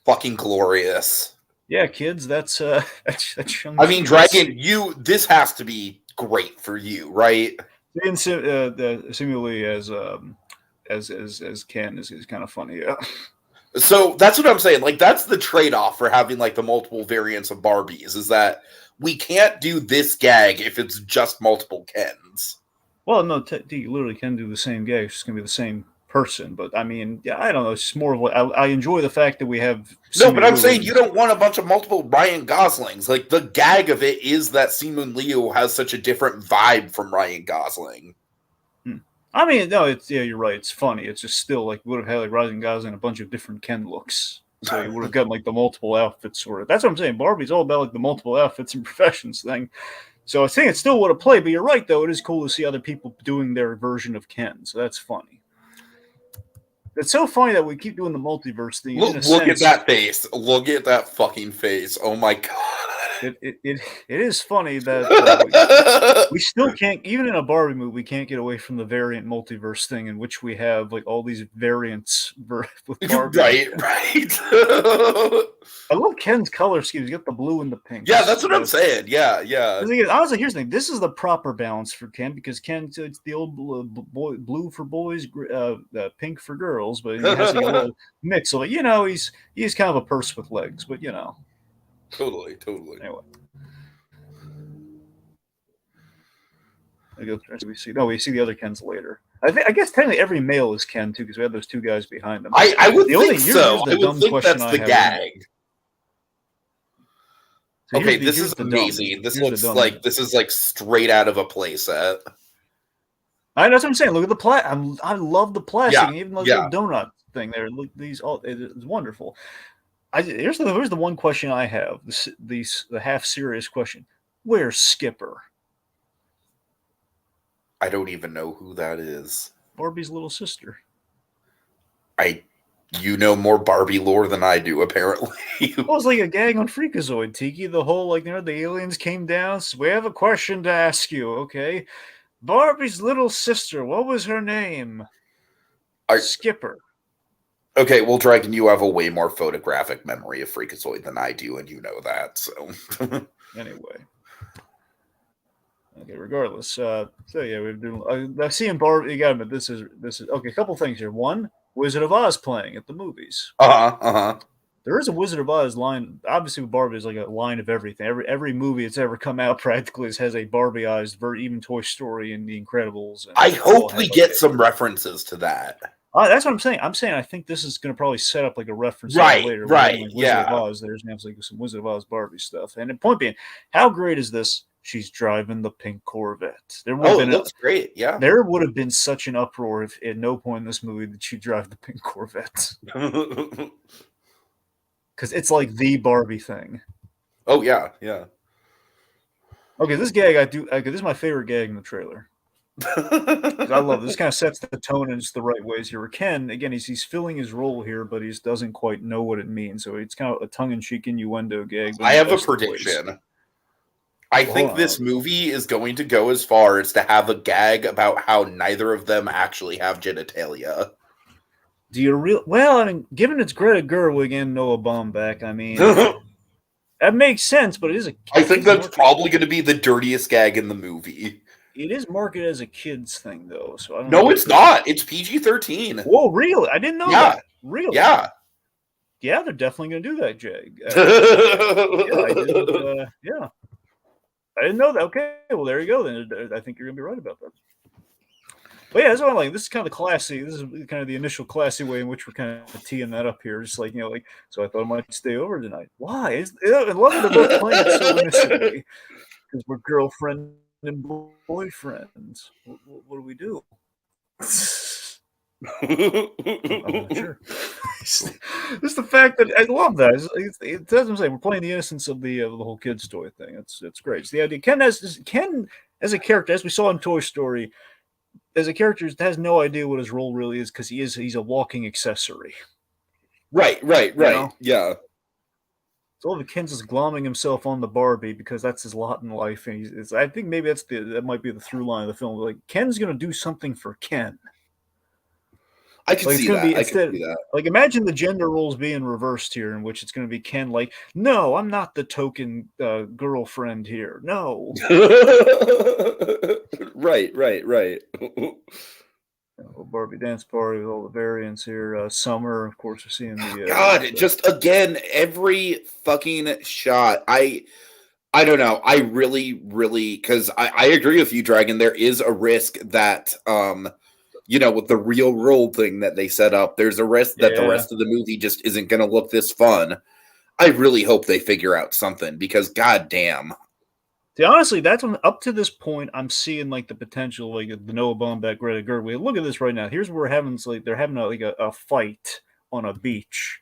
fucking glorious. Yeah, kids, that's that's young. I mean, Dragon, this has to be great for you, right? And similarly as Ken is kind of funny. Yeah. So that's what I'm saying. Like, that's the trade-off for having like the multiple variants of Barbies, is that we can't do this gag if it's just multiple Kens. Well, no, you literally can do the same gag. It's just gonna be the same person. But I mean, yeah, I don't know. It's more of what I enjoy the fact that we have. No, but I'm saying Simu you don't want a bunch of multiple Ryan Goslings. Like, the gag of it is that Simu Liu has such a different vibe from Ryan Gosling. I mean, no, it's you're right. It's funny. It's just still like would have had like Ryan Gosling a bunch of different Ken looks. So you would have gotten like the multiple outfits sort of. That's what I'm saying. Barbie's all about like the multiple outfits and professions thing. So I think it still would have played, but you're right though. It is cool to see other people doing their version of Ken. So that's funny. It's so funny that we keep doing the multiverse thing. Look at that face. Look at that fucking face. Oh my god. It is funny that we still can't, even in a Barbie movie, we can't get away from the variant multiverse thing in which we have like all these variants with Barbie. Right. I love Ken's color schemes. You got the blue and the pink. Yeah, that's what I'm saying. Yeah. Honestly, here's the thing. This is the proper balance for Ken because Ken, it's the old blue for boys, pink for girls, but he has like a little mix. So, he's kind of a purse with legs, but Totally. Anyway. We see the other Kens later. I guess technically every male is Ken too because we have those two guys behind them. I would think so. I would think that's the gag. So okay, this is amazing. This looks like this is like straight out of a playset. That's what I'm saying. Look at the I love the plastic, even the little donut thing there. Look, it's wonderful. Here's the one question I have. The half serious question: where's Skipper? I don't even know who that is. Barbie's little sister. You know more Barbie lore than I do, apparently. It was like a gag on Freakazoid, Tiki. The whole the aliens came down. So we have a question to ask you. Okay, Barbie's little sister. What was her name? Skipper. Okay, well, Dragon, you have a way more photographic memory of Freakazoid than I do, and you know that, so... Anyway. Okay, regardless. So, yeah, we've been... I see in Barbie... You gotta admit, this is... Okay, a couple things here. One, Wizard of Oz playing at the movies. There is a Wizard of Oz line. Obviously, with Barbie, is like a line of everything. Every movie that's ever come out practically has a Barbie-ized, even Toy Story and The Incredibles. And I hope we get some references to that. That's what I'm saying. I think this is going to probably set up like a reference later. Right, like Wizard of Oz. There's going to have some Wizard of Oz Barbie stuff. And the point being, how great is this? She's driving the pink Corvette. It looks great, yeah. There would have been such an uproar if at no point in this movie did she drive the pink Corvette. Because it's like the Barbie thing. Oh, yeah. Okay, this gag this is my favorite gag in the trailer. I love this. This kind of sets the tone in just the right ways here. Ken, again, he's filling his role here, but he doesn't quite know what it means. So it's kind of a tongue-in-cheek innuendo gag. I have a prediction. I think this movie is going to go as far as to have a gag about how neither of them actually have genitalia. Do you Well, I mean, given it's Greta Gerwig and Noah Baumbach, I mean, that makes sense. But it is I think that's probably going to be the dirtiest gag in the movie. It is marketed as a kids thing, though. So I don't know. It's not. It's PG-13. Whoa, really? I didn't know that. Really? Yeah. Yeah, they're definitely going to do that, Jag. Yeah. I didn't know that. Okay, well, there you go. Then I think you're going to be right about that. But yeah, that's what I'm like. This is kind of classy. This is kind of the initial classy way in which we're kind of teeing that up here. Just like, so I thought I might stay over tonight. Why? I love that they're both playing it so innocently. Because we're girlfriend and boyfriends. What do we do? I'm not sure. Just the fact that I love that. It doesn't say we're playing the innocence of the whole kids' toy thing. It's great. It's the idea. Ken as a character, as we saw in Toy Story, as a character has no idea what his role really is because he's a walking accessory. Right. Yeah. So all the Ken's is glomming himself on the Barbie because that's his lot in life, and I think maybe that might be the through line of the film. Like Ken's gonna do something for Ken. I can see that. Like imagine the gender roles being reversed here, in which it's going to be Ken. Like, no, I'm not the token girlfriend here. No. Right. Barbie dance party with all the variants here. Summer, of course, we're seeing God, just again, every fucking shot. I don't know. I really, because I agree with you, Dragon. There is a risk that, with the real world thing that they set up, there's a risk that the rest of the movie just isn't going to look this fun. I really hope they figure out something because, goddamn. See, honestly, that's when up to this point, I'm seeing like the potential, like the Noah Baumbach, Greta Gerwig. Look at this right now. Here's where we're having they're having a fight on a beach,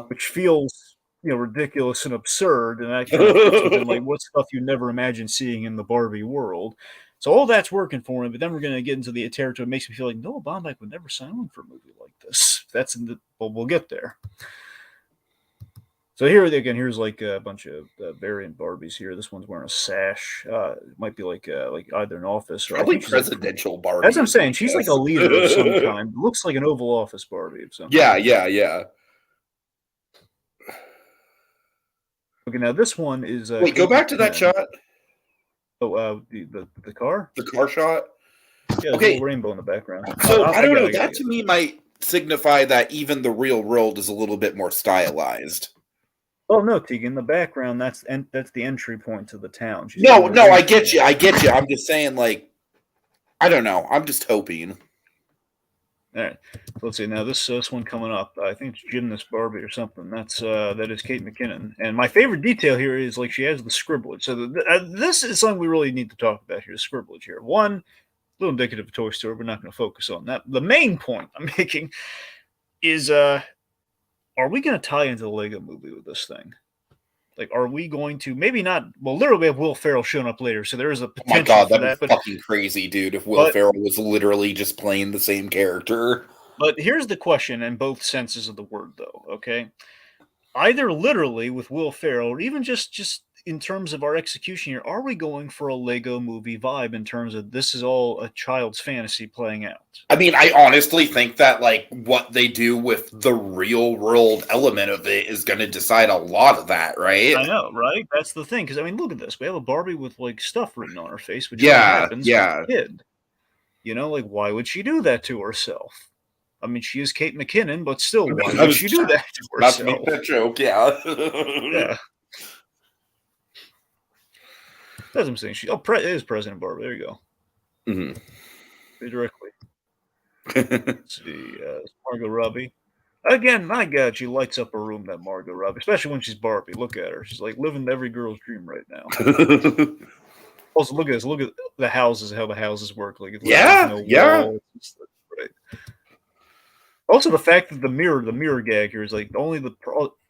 which feels ridiculous and absurd, and that kind of fits within like what stuff you never imagine seeing in the Barbie world. So all that's working for him, but then we're going to get into the territory. It makes me feel like Noah Baumbach would never sign on for a movie like this. Well, we'll get there. So here again, here's like a bunch of variant Barbies here. This one's wearing a sash. It might be like either an office or probably presidential Barbie. That's what I'm saying. She's like a leader of some kind. Looks like an Oval Office Barbie of some kind. Yeah. Okay, now this one is. Wait, go back to that shot. Oh, the car. The car shot. Yeah, okay. There's a rainbow in the background. So I don't know. That to me might signify that even the real world is a little bit more stylized. Oh no, Tegan! The background that's the entry point to the town. No, I get you. I'm just saying, like, I don't know. I'm just hoping. All right, let's see. Now this one coming up, I think it's Gymnast Barbie or something. That is Kate McKinnon. And my favorite detail here is like she has the scribblage. So this is something we really need to talk about here. The scribblage here. One, a little indicative of Toy Story. We're not going to focus on that. The main point I'm making is are we going to tie into the Lego movie with this thing? Like, are we going to maybe not? Well, literally, we have Will Ferrell showing up later, so there is a potential. Oh my god, that'd be fucking crazy, dude! If Will Ferrell was literally just playing the same character. But here's the question, in both senses of the word, though. Okay, either literally with Will Ferrell, or even just in terms of our execution here, are we going for a Lego movie vibe in terms of this is all a child's fantasy playing out? I mean, I honestly think that like what they do with the real world element of it is going to decide a lot of that, right? I know, right? That's the thing. Because I mean, look at this. We have a Barbie with like stuff written on her face, which happens as a kid. Like why would she do that to herself? I mean, she is Kate McKinnon, but still, why would she do that to herself? Not to make that joke, yeah. Yeah. That's what I'm saying. It is President Barbie. There you go. Mm-hmm. Directly. Let's see. Margot Robbie. Again, my God, she lights up a room, that Margot Robbie, especially when she's Barbie. Look at her. She's like living every girl's dream right now. Also, look at this. Look at the houses, how the houses work. Like, yeah. Right. Also, the fact that the mirror gag here is like only the.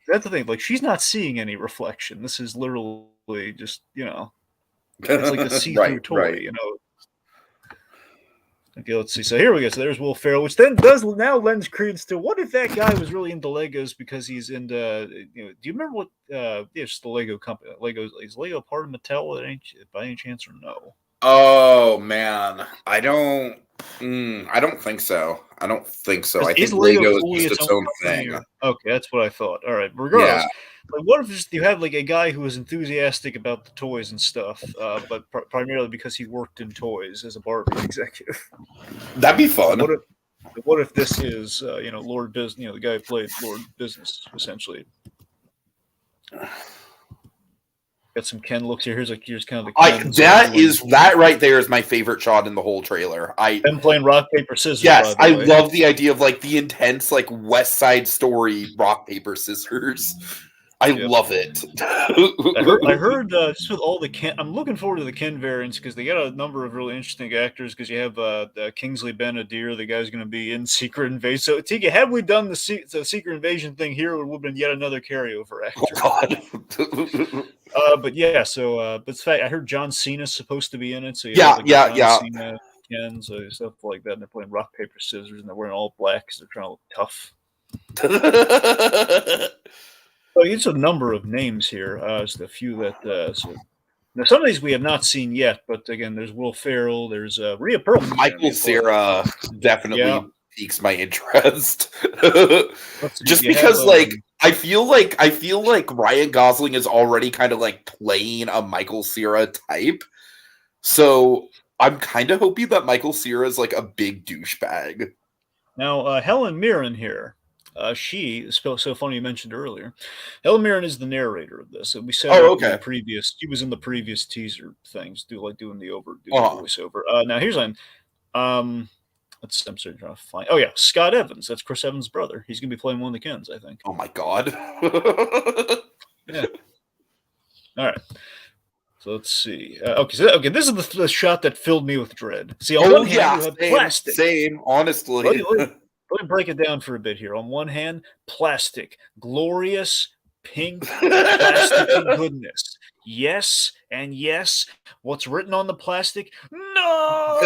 That's the thing. Like, she's not seeing any reflection. This is literally just, it's like a see-through toy, right. Okay, let's see. So here we go. So there's Will Ferrell, which then now lends credence to what if that guy was really into Legos because he's into, do you remember what, it's the Lego company. Is Lego part of Mattel by any chance or no? Oh, man. I don't think so. I think Lego is just its own thing. Okay, that's what I thought. All right. Regardless, like, what if you had like a guy who was enthusiastic about the toys and stuff, but primarily because he worked in toys as a Barbie executive? That'd be fun. What if this is Lord Business? The guy who played Lord Business essentially. Got some Ken looks here. Here's kind of the Ken that right there is my favorite shot in the whole trailer. Them playing rock paper scissors. Yes, I love the idea of like the intense like West Side Story rock paper scissors. I love it. I heard just with all the Ken. I'm looking forward to the Ken variants because they got a number of really interesting actors. Because you have Kingsley Ben-Adir, the guy's going to be in Secret Invasion. So, Tika, had we done the Secret Invasion thing here, it would have been yet another carryover actor. Oh God. But yeah, so but fact, I heard John Cena's supposed to be in it. So yeah. Cena, Ken, so stuff like that. And they're playing rock paper scissors, and they're wearing all black because they're trying to look tough. So it's a number of names here. Just a few that. Now some of these we have not seen yet, but again, there's Will Ferrell. There's Rhea Perlman. Michael Cera definitely piques my interest. Just because, I feel like Ryan Gosling is already kind of like playing a Michael Cera type. So I'm kind of hoping that Michael Cera is like a big douchebag. Now, Helen Mirren here. She is so funny you mentioned earlier. Helen Mirren is the narrator of this. We set her Oh, up in the okay. previous. She was in the previous teaser things, doing the Uh-huh. voiceover. Now here's one. I'm sorry, trying to find. Oh yeah, Scott Evans. That's Chris Evans' brother. He's gonna be playing one of the Kens, I think. Oh my god. Yeah. All right. So let's see. Okay, this is the shot that filled me with dread. See, on one hand, you have plastic. same, honestly. Let me break it down for a bit here. On one hand, plastic, glorious, pink, plastic goodness. Yes, and yes. What's written on the plastic? No!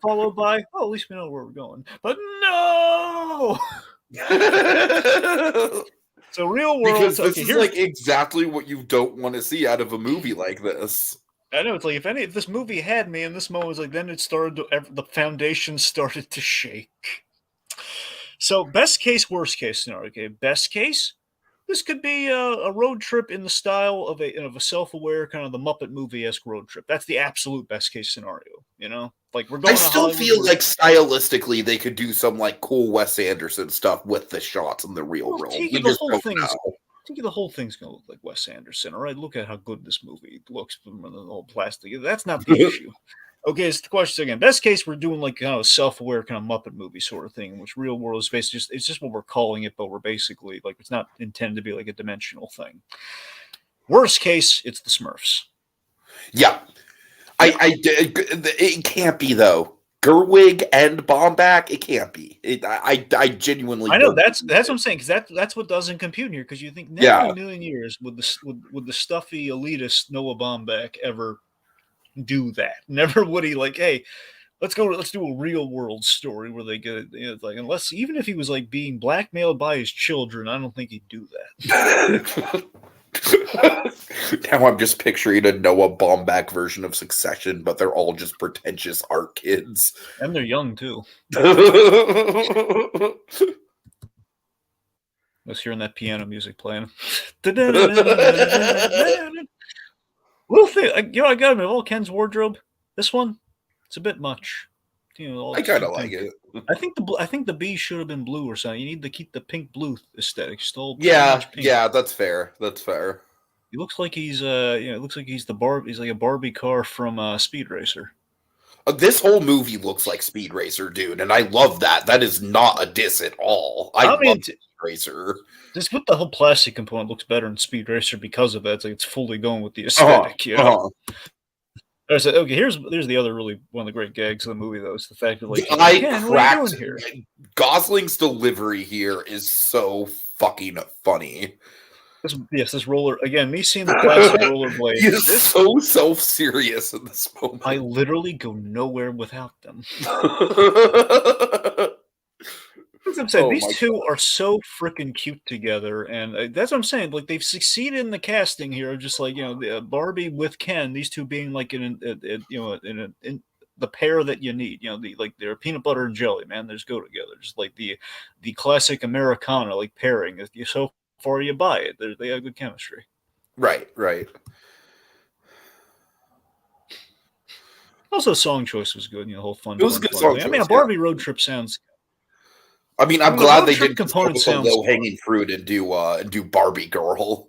Followed by, oh, at least we know where we're going. But no! So real world. Because this is like exactly what you don't want to see out of a movie like this. I know, it's like if this movie had me in this moment, was like then it started the foundation started to shake. So best case, worst case scenario. Okay, best case, this could be a road trip in the style of a self-aware kind of the Muppet movie-esque road trip. That's the absolute best case scenario. Like we're going. I still feel like stylistically they could do some like cool Wes Anderson stuff with the shots in the real world. I think the whole thing's gonna look like Wes Anderson. All right, look at how good this movie looks from the whole plastic. That's not the issue. Okay, it's the question again. Best case, we're doing like kind of a self-aware kind of Muppet movie sort of thing, which real world is basically it's just what we're calling it, but we're basically like it's not intended to be like a dimensional thing. Worst case, it's the Smurfs. Yeah, it can't be though. Gerwig and Bomback, it can't be. I genuinely. I know that's what I'm saying, because that's what doesn't compute here. Because you think never in a million years would the stuffy elitist Noah Baumbach ever do that. Never would he like, hey, let's do a real world story where they get like, unless even if he was like being blackmailed by his children, I don't think he'd do that. Now I'm just picturing a Noah Baumbach version of Succession, but they're all just pretentious art kids. And they're young too. Let's hearing that piano music playing. Little thing, I gotta admit, all Ken's wardrobe, this one, it's a bit much. I kind of like it. I think the bee should have been blue or something. You need to keep the pink blue aesthetic. Yeah, that's fair. That's fair. He looks like he's it looks like he's he's like a Barbie car from Speed Racer. This whole movie looks like Speed Racer, dude, and I love that. That is not a diss at all. I love Speed Racer. Just with the whole plastic component looks better in Speed Racer because of that. It's like it's fully going with the aesthetic, I said, okay, here's the other really one of the great gags of the movie though. It's the fact that like, Ken, what are you doing here? Gosling's delivery here is so fucking funny. This roller again. Me seeing the plastic rollerblade. He's so self-serious in this moment. I literally go nowhere without them. That's what I'm saying. These two are so freaking cute together, and that's what I'm saying. Like they've succeeded in the casting here. Just like Barbie with Ken. These two being like in the pair that you need. They're peanut butter and jelly, man. They just go together. Just like the classic Americana like pairing. So far you buy it. They have good chemistry. Right. Also, song choice was good. The whole fun. It was a good song choice. I mean, a Barbie road trip sounds. I mean, I'm glad they didn't just go with the low-hanging fruit and do Barbie Girl.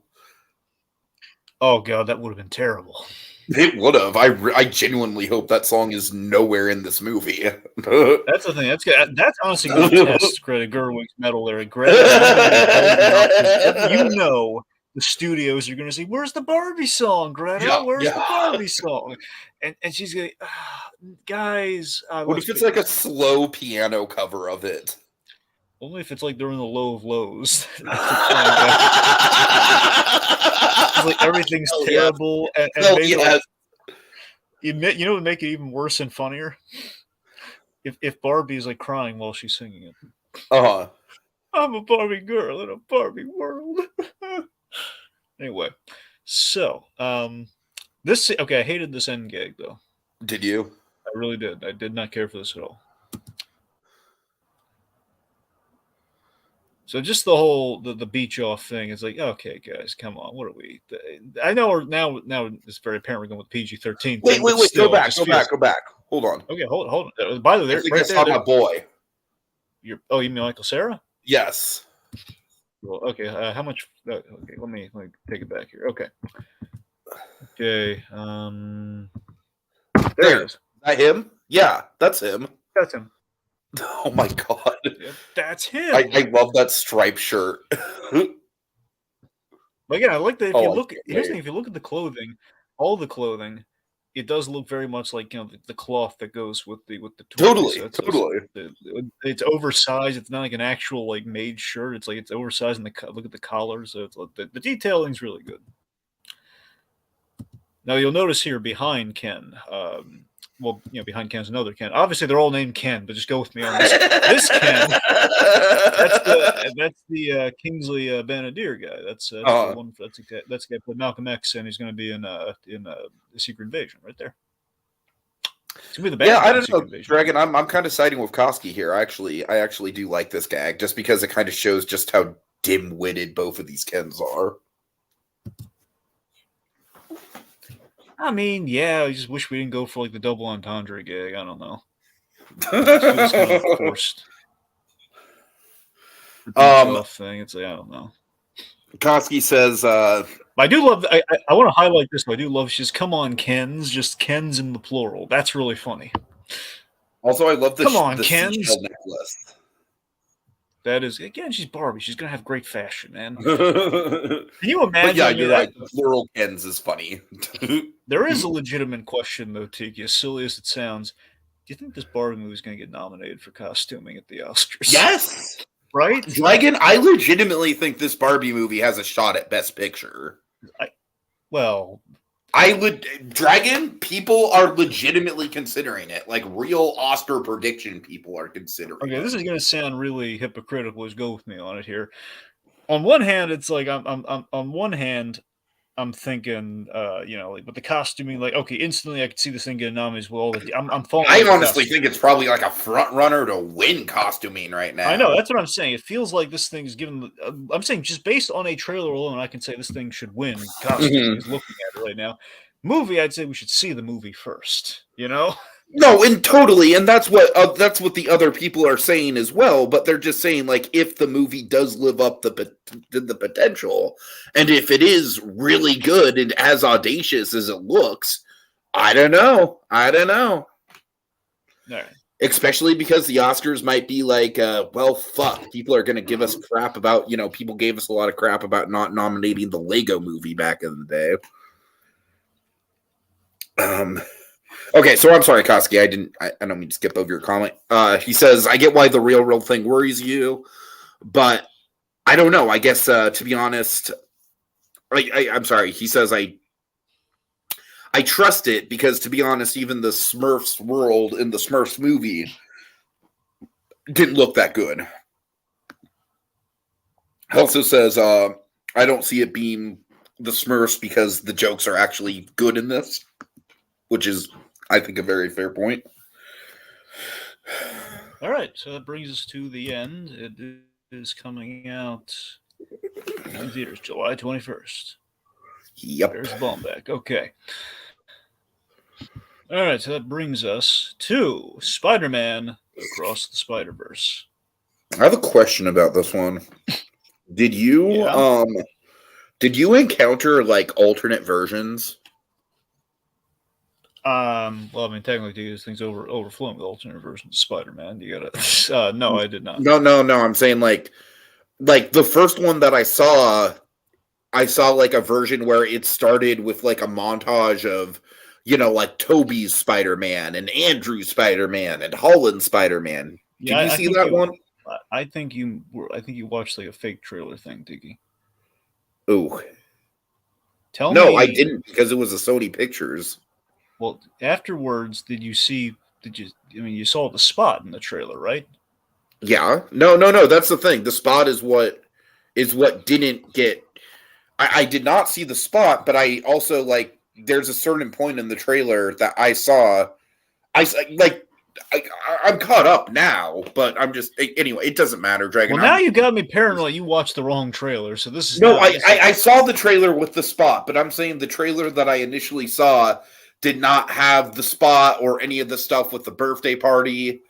Oh god, that would have been terrible. It would have. I genuinely hope that song is nowhere in this movie. That's the thing. That's honestly going to test Greta Gerwig's metal there. Greta, the studios are going to say, "Where's the Barbie song, Greta? Where's the Barbie song?" And she's going, guys. What if it's like a slow piano cover of it? Only if it's like during the low of lows. Like everything's terrible, and you know what would make it even worse and funnier? If Barbie is like crying while she's singing it. I'm a Barbie girl in a Barbie world. Anyway, so I hated this end gag though. Did you? I really did. I did not care for this at all. So just the whole the beach off thing is like, okay, guys, come on, what are we? I know we're now it's very apparent we're going with PG-13 Wait, thing, but wait, still, it just feels. go back. Hold on. Okay, hold on. By the way, I think I right saw there, my boy. you mean Michael Cera? Yes. Well, okay. How much? Okay, let me take it back here. Okay. Okay. There it is. Is that him? Yeah, that's him. That's him. Oh my god. Yep, that's him. I love that striped shirt. But again, I like that. If you look, here's the thing: if you look at the clothing, all the clothing, it does look very much like the cloth that goes with the toy. Totally, totally. It's oversized. It's not like an actual like made shirt. It's like it's oversized, and look at the collars. So the detailing's really good. Now you'll notice here behind Ken. Behind Ken's another Ken. Obviously, they're all named Ken, but just go with me on this. This Ken, that's the Kingsley Benadir guy. That's the one. That's the guy who played Malcolm X, and he's going to be in the Secret Invasion right there. It's gonna be the bad I don't know, Invasion. Dragon. I'm kind of siding with Koski here. I actually do like this gag just because it kind of shows just how dim-witted both of these Kens are. I mean, yeah, I just wish we didn't go for like the double entendre gag. I don't know. It feels kind of forced. The thing. It's like, I don't know. Koski says, I do love. I want to highlight this. I do love. She's come on, Kens. Just Kens in the plural. That's really funny. Also, I love the come on, the Kens necklace. That is, again, she's Barbie. She's going to have great fashion, man. Can you imagine? But yeah, you're right. Plural Kens is funny. There is a legitimate question, though, Tiki, as silly as it sounds. Do you think this Barbie movie is going to get nominated for costuming at the Oscars? Yes! Right? Dragon, I legitimately think this Barbie movie has a shot at Best Picture. Dragon, people are legitimately considering it. Like, real Oscar prediction people are considering it. Okay, this is going to sound really hypocritical. Just go with me on it here. On one hand, it's like on one hand, I'm thinking, like with the costuming, like, okay, instantly I could see this thing get nominated as well. I'm falling. I honestly think it's probably like a front runner to win costuming right now. I know, that's what I'm saying. It feels like this thing's given. I'm saying just based on a trailer alone, I can say this thing should win costuming. Is looking at it right now. Movie, I'd say we should see the movie first. No, and totally, and that's what the other people are saying as well. But they're just saying, like, if the movie does live up the potential, and if it is really good and as audacious as it looks, I don't know. All right. Especially because the Oscars might be like, well, fuck, people are going to give us crap about, people gave us a lot of crap about not nominating the Lego Movie back in the day. Okay, so I'm sorry, Koski. I don't mean to skip over your comment. He says, I get why the real thing worries you, but I don't know. I guess, to be honest, I'm sorry. He says, I trust it because, to be honest, even the Smurfs world in the Smurfs movie didn't look that good. He also says, I don't see it being the Smurfs because the jokes are actually good in this, which is, I think, a very fair point. All right, so that brings us to the end. It is coming out in theaters July 21st. Yep. There's Baumbach. Okay. All right, so that brings us to Spider-Man Across the SpiderVerse. I have a question about this one. Did you encounter like alternate versions? Well, I mean, technically, this thing's overflowing with alternate versions of Spider-Man. You gotta. No, I did not. No. I'm saying like the first one that I saw like a version where it started with like a montage of, like Tobey's Spider-Man and Andrew's Spider-Man and Holland's Spider-Man. Did you see that one? I think you watched like a fake trailer thing, Tiki. Ooh. Tell me. No, I didn't, because it was a Sony Pictures. Well, afterwards, you saw the spot in the trailer, right? Yeah. No. That's the thing. The spot is what didn't get. I did not see the spot, but I also there's a certain point in the trailer that I saw. I'm caught up now, but I'm just anyway. It doesn't matter, Dragon. Well, now you got me paranoid. You watched the wrong trailer, so this is no. not, I saw the trailer with the spot, but I'm saying the trailer that I initially saw did not have the spot or any of the stuff with the birthday party.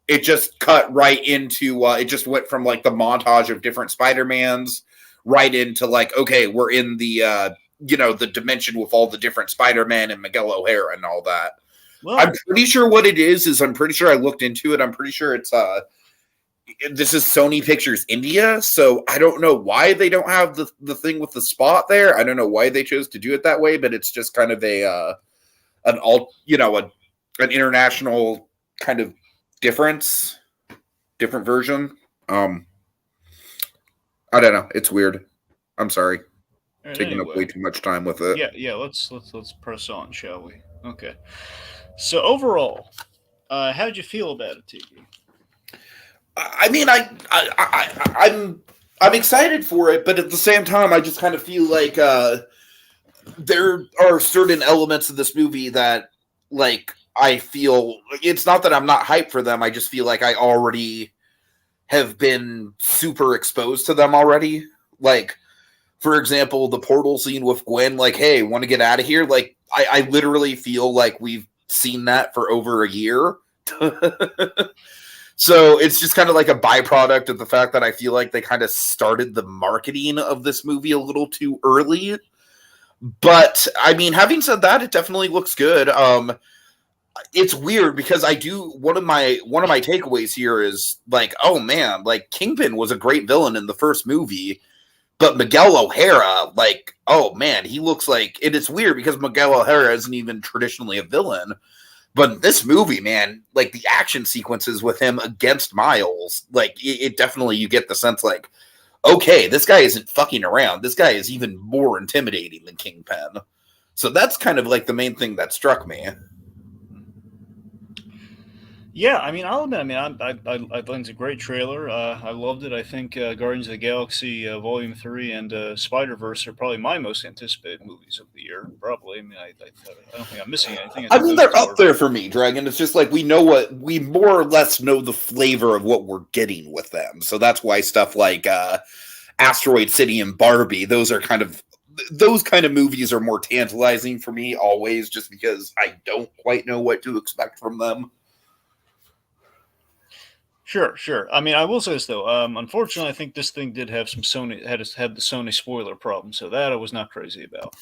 It just cut right into. It just went from like the montage of different Spider-Mans right into like, okay, we're in the the dimension with all the different Spider-Man and Miguel O'Hara and all that. Well, I'm pretty sure what it is I'm pretty sure I looked into it. I'm pretty sure it's this is Sony Pictures India, so I don't know why they don't have the thing with the spot there. I don't know why they chose to do it that way, but it's just kind of an international kind of different version. I don't know. It's weird. I'm sorry. Taking up way too much time with it. Yeah. Let's press on, shall we? Okay. So overall, how did you feel about it, TV? I mean, I'm excited for it, but at the same time, I just kind of feel like there are certain elements of this movie that, like, I feel it's not that I'm not hyped for them. I just feel like I already have been super exposed to them already. Like, for example, the portal scene with Gwen, like, hey, want to get out of here? Like, I literally feel like we've seen that for over a year. So it's just kind of like a byproduct of the fact that I feel like they kind of started the marketing of this movie a little too early. But I mean, having said that, it definitely looks good. It's weird because one of my takeaways here is like, oh man, like Kingpin was a great villain in the first movie, but Miguel O'Hara, like, oh man, he looks like, and it's weird because Miguel O'Hara isn't even traditionally a villain. But in this movie, man, like the action sequences with him against Miles, like it definitely, you get the sense like, okay, this guy isn't fucking around. This guy is even more intimidating than Kingpin. So that's kind of like the main thing that struck me. Yeah, I mean, I'll admit, I think it's a great trailer. I loved it. I think Guardians of the Galaxy Volume 3 and SpiderVerse are probably my most anticipated movies of the year, probably. I mean, I don't think I'm missing anything. I mean, they're up there for me, Dragon. It's just like we more or less know the flavor of what we're getting with them. So that's why stuff like Asteroid City and Barbie, those kind of movies are more tantalizing for me always, just because I don't quite know what to expect from them. Sure. I mean, I will say this though. Unfortunately, I think this thing did have some had the Sony spoiler problem, so that I was not crazy about.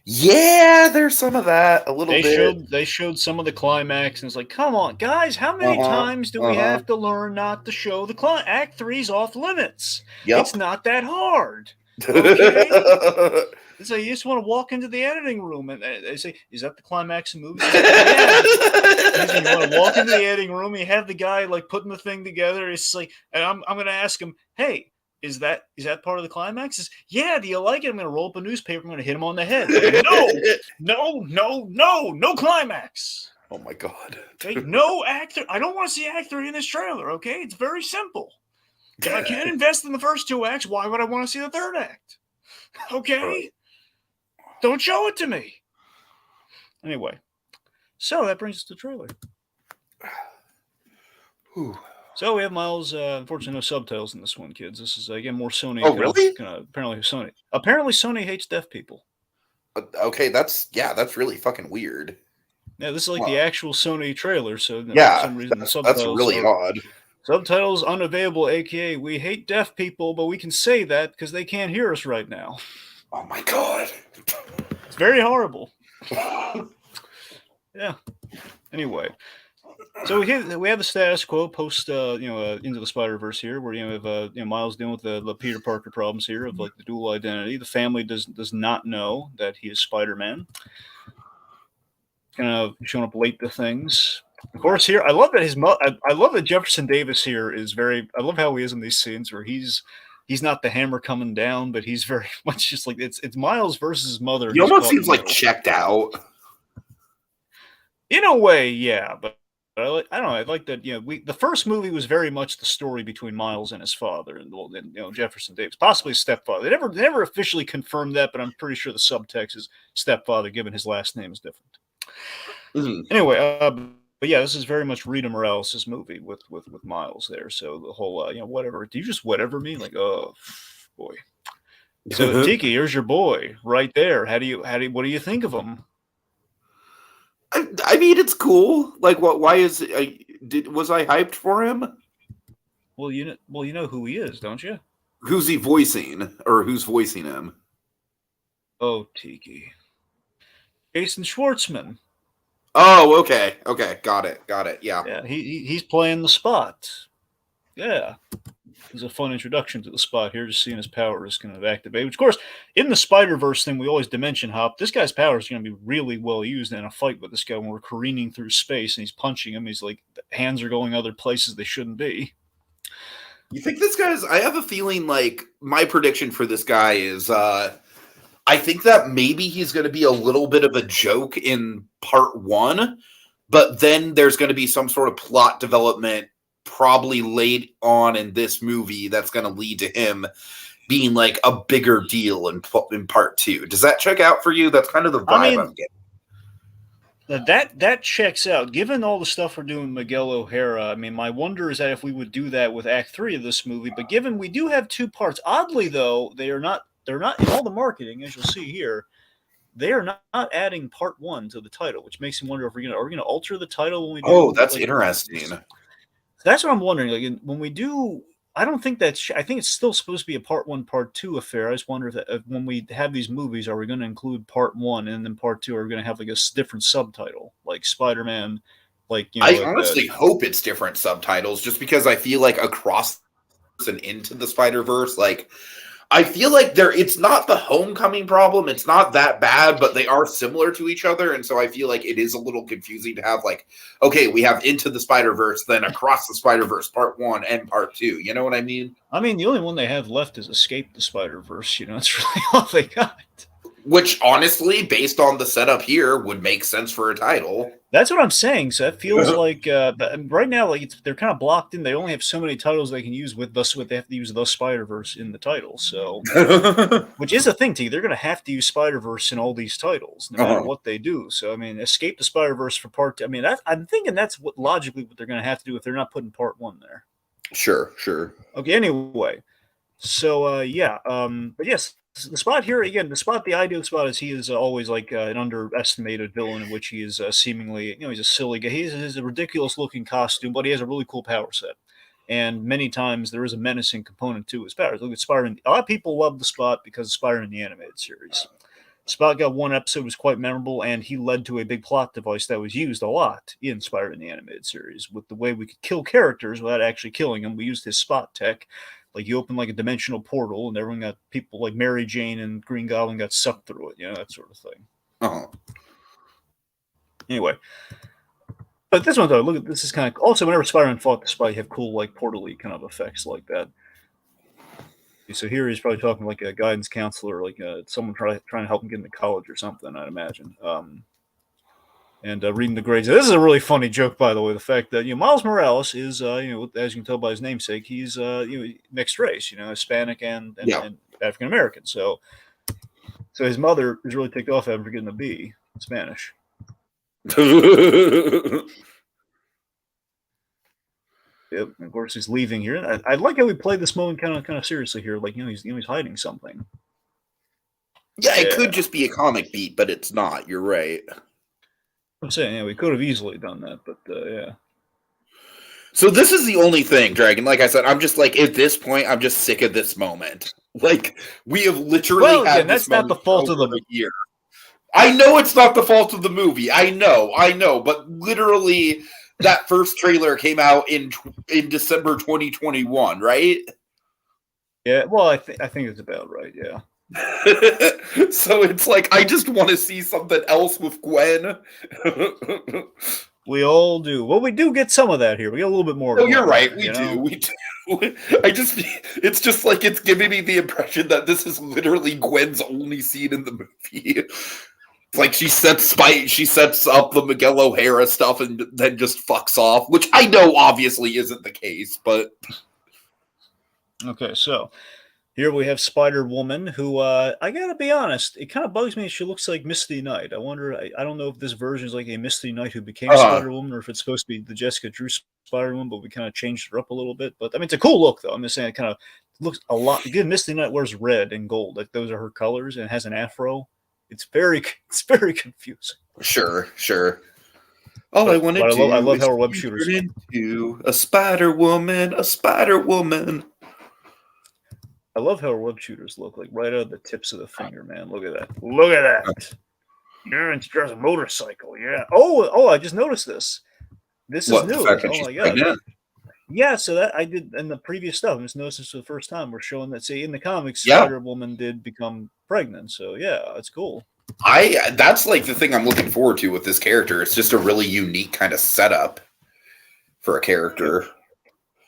Yeah, there's some of that a little bit. They showed some of the climax, and it's like, come on, guys, how many times do we have to learn not to show the climax? Act 3's off limits. Yep. It's not that hard. Okay. So you just want to walk into the editing room and they say, "Is that the climax of the movie?" Yeah. You want to walk into the editing room, you have the guy like putting the thing together. It's like, and I'm going to ask him, "Hey, is that part of the climax?" Is, yeah. Do you like it? I'm going to roll up a newspaper. I'm going to hit him on the head. No climax. Oh my god. Okay? No actor. I don't want to see Act 3 in this trailer. Okay, it's very simple. If I can't invest in the first 2 acts, why would I want to see the third act? Okay. Don't show it to me. Anyway, so that brings us to the trailer. So we have Miles. Unfortunately, no subtitles in this one, kids. This is again more Sony. Oh, really? Apparently, Sony hates deaf people. Okay, that's really fucking weird. Yeah, this is like the actual Sony trailer. So yeah, for some reason, the subtitles that's really odd. Subtitles unavailable, aka we hate deaf people, but we can say that because they can't hear us right now. Oh my god. It's very horrible. Yeah. Anyway, so we have the status quo post Into the Spider-Verse here, where we have Miles dealing with the Peter Parker problems here of like the dual identity. The family does not know that he is Spider-Man. Kind of showing up late to things. Of course, here I love that I love that Jefferson Davis here is very. I love how he is in these scenes where he's not the hammer coming down, but he's very much just like it's Miles versus his mother. He almost seems like checked out. In a way, yeah, but I don't know. I like that. The first movie was very much the story between Miles and his father, and Jefferson Davis, possibly his stepfather. They never officially confirmed that, but I'm pretty sure the subtext is stepfather, given his last name is different. Mm-hmm. Anyway, But yeah, this is very much Rita Morales' movie with Miles there. So the whole whatever. Do you just whatever me? Like, oh boy. So Tiki, here's your boy right there. What do you think of him? I mean, it's cool. Like, what? Why is was I hyped for him? Well, you know who he is, don't you? Who's he voicing, or who's voicing him? Oh, Tiki, Jason Schwartzman. Oh, okay, got it. Yeah, Yeah, he's playing the Spot. Yeah, it was a fun introduction to the Spot here, just seeing his power is kind of activate. Which, of course, in the SpiderVerse thing, we always dimension hop. This guy's power is going to be really well used in a fight with this guy when we're careening through space and he's punching him. He's like, hands are going other places they shouldn't be. you think this guy's? I have a feeling like my prediction for this guy is. I think that maybe he's going to be a little bit of a joke in part 1, but then there's going to be some sort of plot development probably late on in this movie that's going to lead to him being like a bigger deal in part 2. Does that check out for you? That's kind of the vibe I'm getting. That checks out. Given all the stuff we're doing with Miguel O'Hara, I mean, my wonder is that if we would do that with Act 3 of this movie, but given we do have 2 parts, oddly though, they're not in all the marketing, as you'll see here. They are not adding part 1 to the title, which makes me wonder if are we gonna alter the title when we do. Oh, that's interesting. That's what I'm wondering. Like when we do, I don't think that's. I think it's still supposed to be a part 1, part 2 affair. I just wonder if when we have these movies, are we going to include part 1 and then part 2? Are we going to have like a different subtitle, like Spider-Man? Like I honestly hope it's different subtitles, just because I feel like across and into the Spider-Verse, like. I feel like it's not the Homecoming problem. It's not that bad, but they are similar to each other. And so I feel like it is a little confusing to have like, okay, we have Into the Spider-Verse, then Across the Spider-Verse, part 1 and part 2. You know what I mean? I mean, the only one they have left is Escape the Spider-Verse. It's really all they got. Which, honestly, based on the setup here, would make sense for a title. That's what I'm saying. So that feels like right now, like they're kind of blocked in. They only have so many titles they can use with they have to use the Spider-Verse in the title. So, which is a thing, T. They're going to have to use Spider-Verse in all these titles, no matter what they do. So, I mean, Escape the Spider-Verse for part 2. I mean, I'm thinking that's logically what they're going to have to do if they're not putting part 1 there. Sure. Okay. Anyway, so but yes. The Spot here again. The ideal Spot is he is always like an underestimated villain, in which he is seemingly, he's a silly guy. He's a ridiculous looking costume, but he has a really cool power set. And many times there is a menacing component to his powers. Look at Spider-Man. A lot of people love the Spot because of Spider-Man the Animated Series. Spot got one episode was quite memorable, and he led to a big plot device that was used a lot in Spider-Man the Animated Series. With the way we could kill characters without actually killing them, we used his Spot tech. Like you open like a dimensional portal, and everyone got people like Mary Jane and Green Goblin got sucked through it, that sort of thing. Anyway, but this one though, look at this is kind of also whenever Spider-Man fought the Spot, you have cool like portal-y kind of effects like that. So here he's probably talking like a guidance counselor, like someone trying to help him get into college or something, I'd imagine. And reading the grades. This is a really funny joke, by the way. The fact that Miles Morales is, as you can tell by his namesake, he's mixed race, Hispanic and African American. So his mother is really ticked off at him for getting a B in Spanish. Yep. And of course, he's leaving here. I like how we played this moment kind of seriously here. Like he's hiding something. Yeah, it could just be a comic beat, but it's not. You're right. I'm saying, we could have easily done that, but yeah. So this is the only thing, Dragon. Like I said, I'm just like at this point, I'm just sick of this moment. Like we have literally had this that's not the fault of the year. I know it's not the fault of the movie. I know, but literally, that first trailer came out in December 2021, right? Yeah. Well, I think it's about right. Yeah. So it's like I just want to see something else with Gwen. We all do. Well, we do get some of that here. We get a little bit more. Oh, you're right. We do. It's just like it's giving me the impression that this is literally Gwen's only scene in the movie. It's like she sets up the Miguel O'Hara stuff and then just fucks off, which I know obviously isn't the case, but okay, so Here we have Spider-Woman, who, I gotta be honest, it kind of bugs me. She looks like Misty Knight. I don't know if this version is like a Misty Knight who became Uh-huh. Spider-Woman, or if it's supposed to be the Jessica Drew Spider-Woman, but we kind of changed her up a little bit. But, I mean, it's a cool look, though. I'm just saying it kind of looks a lot. Again, Misty Knight wears red and gold. Like, those are her colors, and has an afro. It's very confusing. Sure, sure. All I want to But I do love is how her web turn shooters. into a Spider Woman, a Spider Woman. I love how her web shooters look like right out of the tips of the finger, man. Look at that. Look at that. Yeah, and she drives a motorcycle. Yeah. I just noticed this. This is What, the new. fact that Oh she's my god. pregnant? Yeah, so that I did in the previous stuff. I just noticed this for the first time. We're showing that, see, in the comics, Yeah. Spider-Woman did become pregnant. So yeah, it's cool. That's like the thing I'm looking forward to with this character. It's just a really unique kind of setup for a character.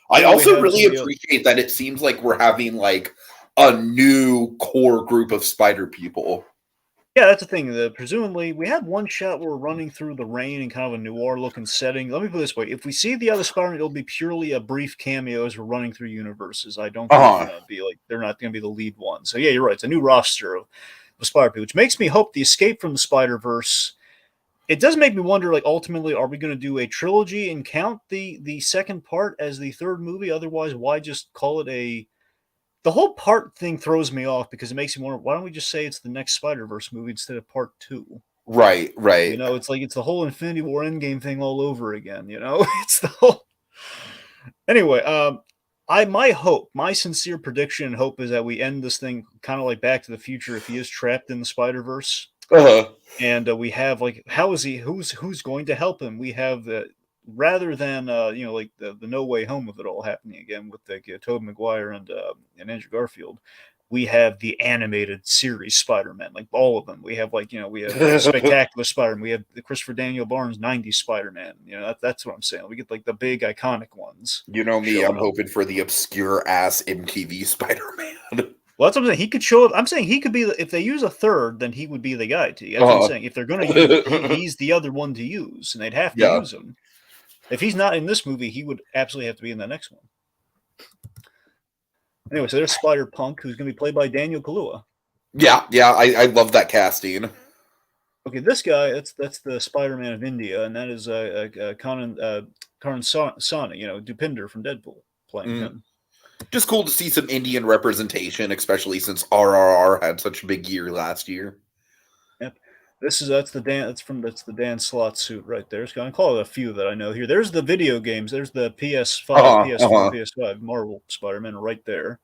I also really appreciate that it seems like we're having like a new core group of spider people. Yeah, that's the thing. Presumably, we had one shot where we're running through the rain in kind of a noir-looking setting. Let me put it this way: if we see the other Spider-Man, it'll be purely a brief cameo as we're running through universes. I don't think it's gonna be like they're not gonna be the lead one. So yeah, you're right. It's a new roster of Spider people, which makes me hope the Escape from the Spider-Verse. It does make me wonder, like, ultimately, are we going to do a trilogy and count the second part as the third movie? Otherwise, why just call it a... The whole part thing throws me off because it makes me wonder, why don't we just say it's the next Spider-Verse movie instead of part 2? Right. You know, it's like it's the whole Infinity War Endgame thing all over again, you know? It's the whole... Anyway, my sincere prediction and hope is that we end this thing kind of like Back to the Future if he is trapped in the Spider-Verse. And we have, like, how is he? Who's going to help him? We have rather than like the No Way Home of it all happening again with the Tobey Maguire and Andrew Garfield. We have the animated series Spider-Man, like all of them. We have we have Spectacular Spider-Man. We have the Christopher Daniel Barnes '90s Spider-Man. You know, that's what I'm saying. We get like the big iconic ones. You know me, I'm hoping for the obscure ass MTV Spider-Man. Well, that's what I'm saying. He could show up. I'm saying he could be, if they use a third, then he would be the guy to. That's what I'm saying. If they're going to use him, he's the other one to use, and they'd have to use him. If he's not in this movie, he would absolutely have to be in the next one. Anyway, so there's Spider-Punk, who's going to be played by Daniel Kaluuya. Yeah, I love that casting. Okay, this guy, that's the Spider-Man of India, and that is Karan Sani, Dupinder from Deadpool, playing him. Just cool to see some Indian representation, especially since RRR had such a big year last year. Yep, that's the Dan Slott suit right there. It's gonna call it a few that I know here. There's the video games. There's the PS5, PS4, PS5 Marvel Spider-Man right there.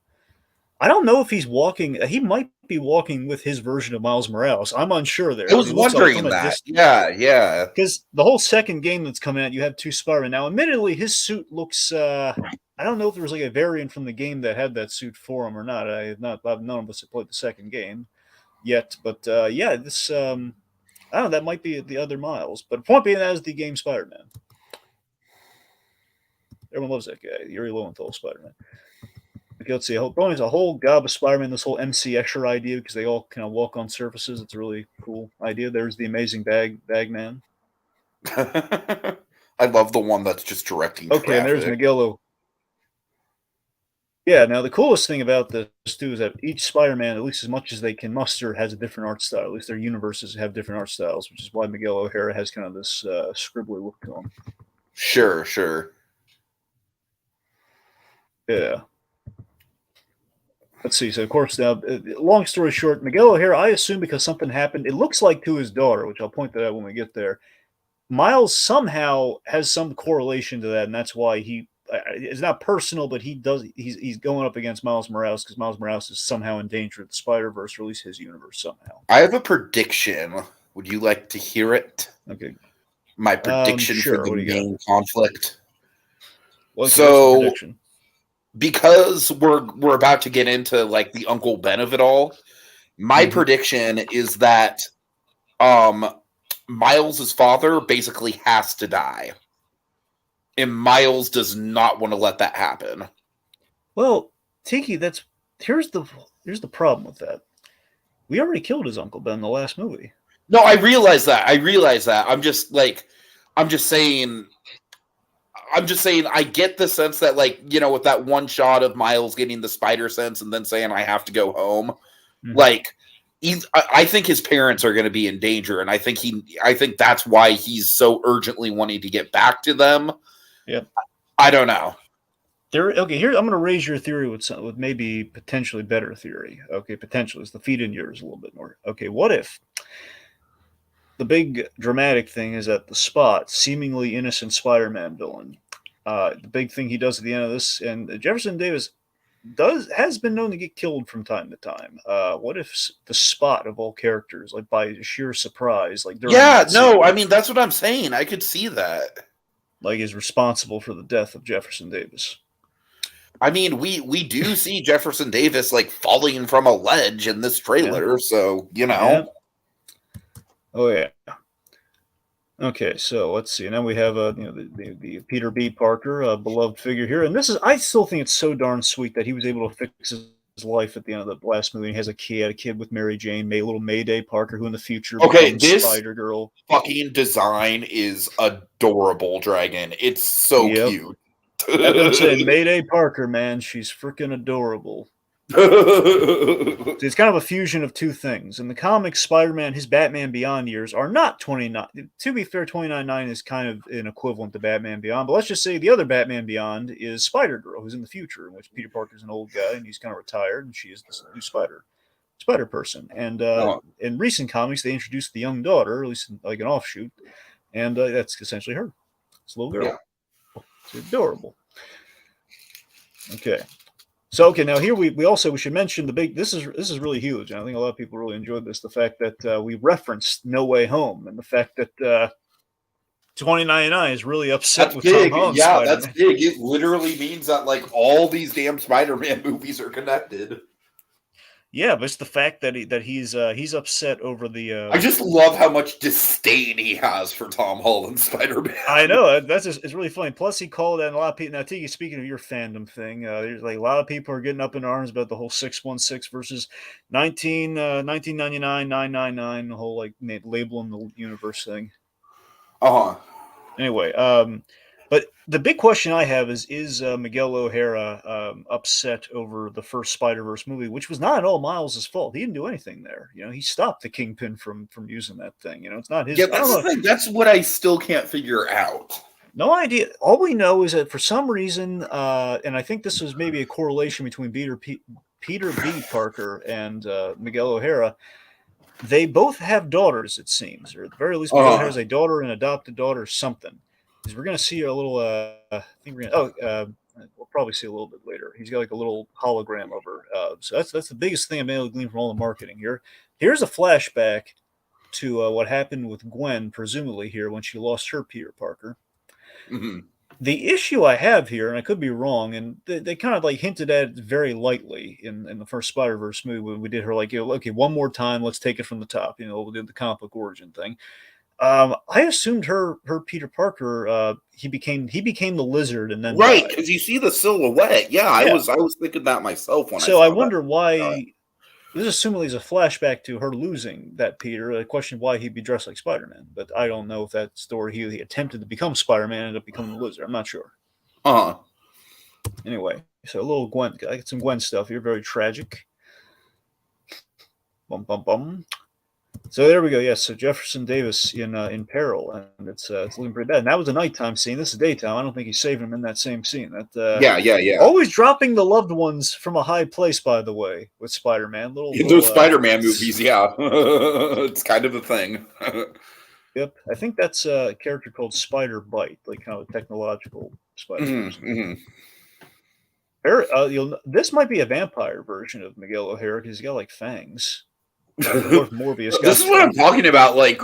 I don't know if he's walking. He might be walking with his version of Miles Morales. I'm unsure there. I was wondering that. Yeah. Because the whole second game that's coming out, you have two Spider-Man. Now, admittedly, his suit looks... I don't know if there was like a variant from the game that had that suit for him or not. None of us have played the second game yet. But yeah, this... I don't know, that might be the other Miles. But point being, that is the game Spider-Man. Everyone loves that guy. Yuri Lowenthal Spider-Man. Okay, let's see. There's a whole gob of Spider-Man, this whole MC Escher idea, because they all kind of walk on surfaces. It's a really cool idea. There's the Amazing Bagman. I love the one that's just directing traffic. And there's Miguel. Yeah, now the coolest thing about this, too, is that each Spider-Man, at least as much as they can muster, has a different art style. At least their universes have different art styles, which is why Miguel O'Hara has kind of this scribbly look to him. Sure. Yeah. Let's see. So, of course, now, long story short, Miguel O'Hara, I assume because something happened, it looks like to his daughter, which I'll point that out when we get there. Miles somehow has some correlation to that, and that's why it's not personal, but he's going up against Miles Morales because Miles Morales is somehow in danger of the Spider-Verse, or at least his universe somehow. I have a prediction. Would you like to hear it? Okay. My prediction sure. for the main conflict. What's the prediction? Because we're about to get into like the Uncle Ben of it all, my prediction is that Miles's father basically has to die. And Miles does not want to let that happen. Well, Tiki, here's the problem with that. We already killed his Uncle Ben in the last movie. No, I realize that. I'm just saying I'm just saying, I get the sense that, like, with that one shot of Miles getting the spider sense and then saying, I have to go home, like, I think his parents are going to be in danger, and I think that's why he's so urgently wanting to get back to them. Yep. I don't know. Okay, here I'm going to raise your theory with maybe potentially better theory. Okay, potentially. Let's feed in yours a little bit more. Okay, what if the big dramatic thing is that the Spot, seemingly innocent Spider-Man villain, the big thing he does at the end of this, and Jefferson Davis has been known to get killed from time to time. What if the Spot of all characters, like by sheer surprise, like during Yeah, no, scene, I mean, that's what I'm saying. I could see that. like is responsible for the death of Jefferson Davis. I mean, we do see Jefferson Davis like falling from a ledge in this trailer, so Yeah. Oh yeah. Okay, so let's see. Now we have the Peter B. Parker, a beloved figure here, and I still think it's so darn sweet that he was able to fix his life at the end of the last movie. He has a kid with Mary Jane, little Mayday Parker, who in the future becomes Spider Girl. Fucking design is adorable, Dragon. It's so cute. That's what I'm saying. Mayday Parker, man, she's freaking adorable. It's kind of a fusion of two things. In the comics, Spider-Man, his Batman Beyond years are not 29. To be fair, 29.9 is kind of an equivalent to Batman Beyond. But let's just say the other Batman Beyond is Spider-Girl, who's in the future, in which Peter Parker's an old guy and he's kind of retired, and she is this new Spider person. And in recent comics, they introduced the young daughter, at least like an offshoot, and that's essentially her. It's a little girl. Yeah. It's adorable. Okay. So now here we should mention the big. This is really huge, and I think a lot of people really enjoyed this. The fact that we referenced No Way Home, and the fact that 2099 is really upset with Tom Holland's Yeah, Spider-Man. that's big. It literally means that like all these damn Spider-Man movies are connected. Yeah, but it's the fact that he's upset over the. I just love how much disdain he has for Tom Holland's Spider-Man. I know it's really funny. Plus, he called out a lot of people. Now, Tiki, speaking of your fandom thing, there's like a lot of people are getting up in arms about the whole 616 versus 1999 999, the whole like labeling the universe thing. Anyway, but the big question I have is Miguel O'Hara upset over the first Spider-Verse movie, which was not at all Miles' fault. He didn't do anything there. He stopped the Kingpin from using that thing. It's not his. Yeah, that's the thing. That's what I still can't figure out. No idea. All we know is that for some reason, and I think this was maybe a correlation between Peter B. Parker and Miguel O'Hara. They both have daughters, it seems, or at the very least, Miguel O'Hara has a daughter, an adopted daughter, or something. Because we're going to see a little. I think we're going to. We'll probably see a little bit later. He's got like a little hologram of her. So that's the biggest thing I'm able to glean from all the marketing here. Here's a flashback to what happened with Gwen, presumably here when she lost her Peter Parker. Mm-hmm. The issue I have here, and I could be wrong, and they kind of like hinted at it very lightly in the first Spider-Verse movie when we did her like, okay, one more time, let's take it from the top. We did the comic book origin thing. I assumed her Peter Parker he became the Lizard and then right because you see the silhouette. Yeah, I was thinking that myself when I wonder why. This assumingly is a flashback to her losing that Peter. A question why he'd be dressed like Spider-Man, but I don't know if that story he attempted to become Spider-Man ended up becoming the Lizard. I'm not sure. Anyway, so a little Gwen. I get some Gwen stuff here. Very tragic. Bum bum bum. So there we go. Yes, so Jefferson Davis in peril, and it's looking pretty bad. And that was a nighttime scene. This is daytime. I don't think he's saving him in that same scene. Yeah. Always dropping the loved ones from a high place, by the way, with Spider-Man. Those Spider-Man movies, yeah, it's kind of a thing. Yep, I think that's a character called Spider Bite, like kind of a technological spider. Mm-hmm. This might be a vampire version of Miguel O'Hara because he's got like fangs. Morbius. This is what I'm talking about. Like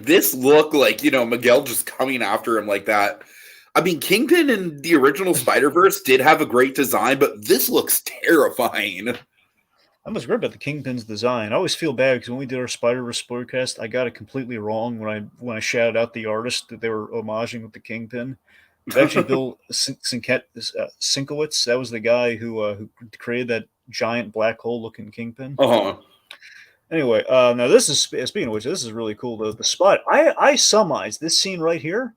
this look, like Miguel just coming after him like that. I mean, Kingpin in the original Spider-Verse did have a great design, but this looks terrifying. I was great about the Kingpin's design. I always feel bad because when we did our Spider-Verse podcast, I got it completely wrong when I shouted out the artist that they were homaging with the Kingpin. It's actually Bill Sienkiewicz. That was the guy who created that giant black hole-looking Kingpin. Anyway, now this is speaking of which, this is really cool. The spot I summarized this scene right here.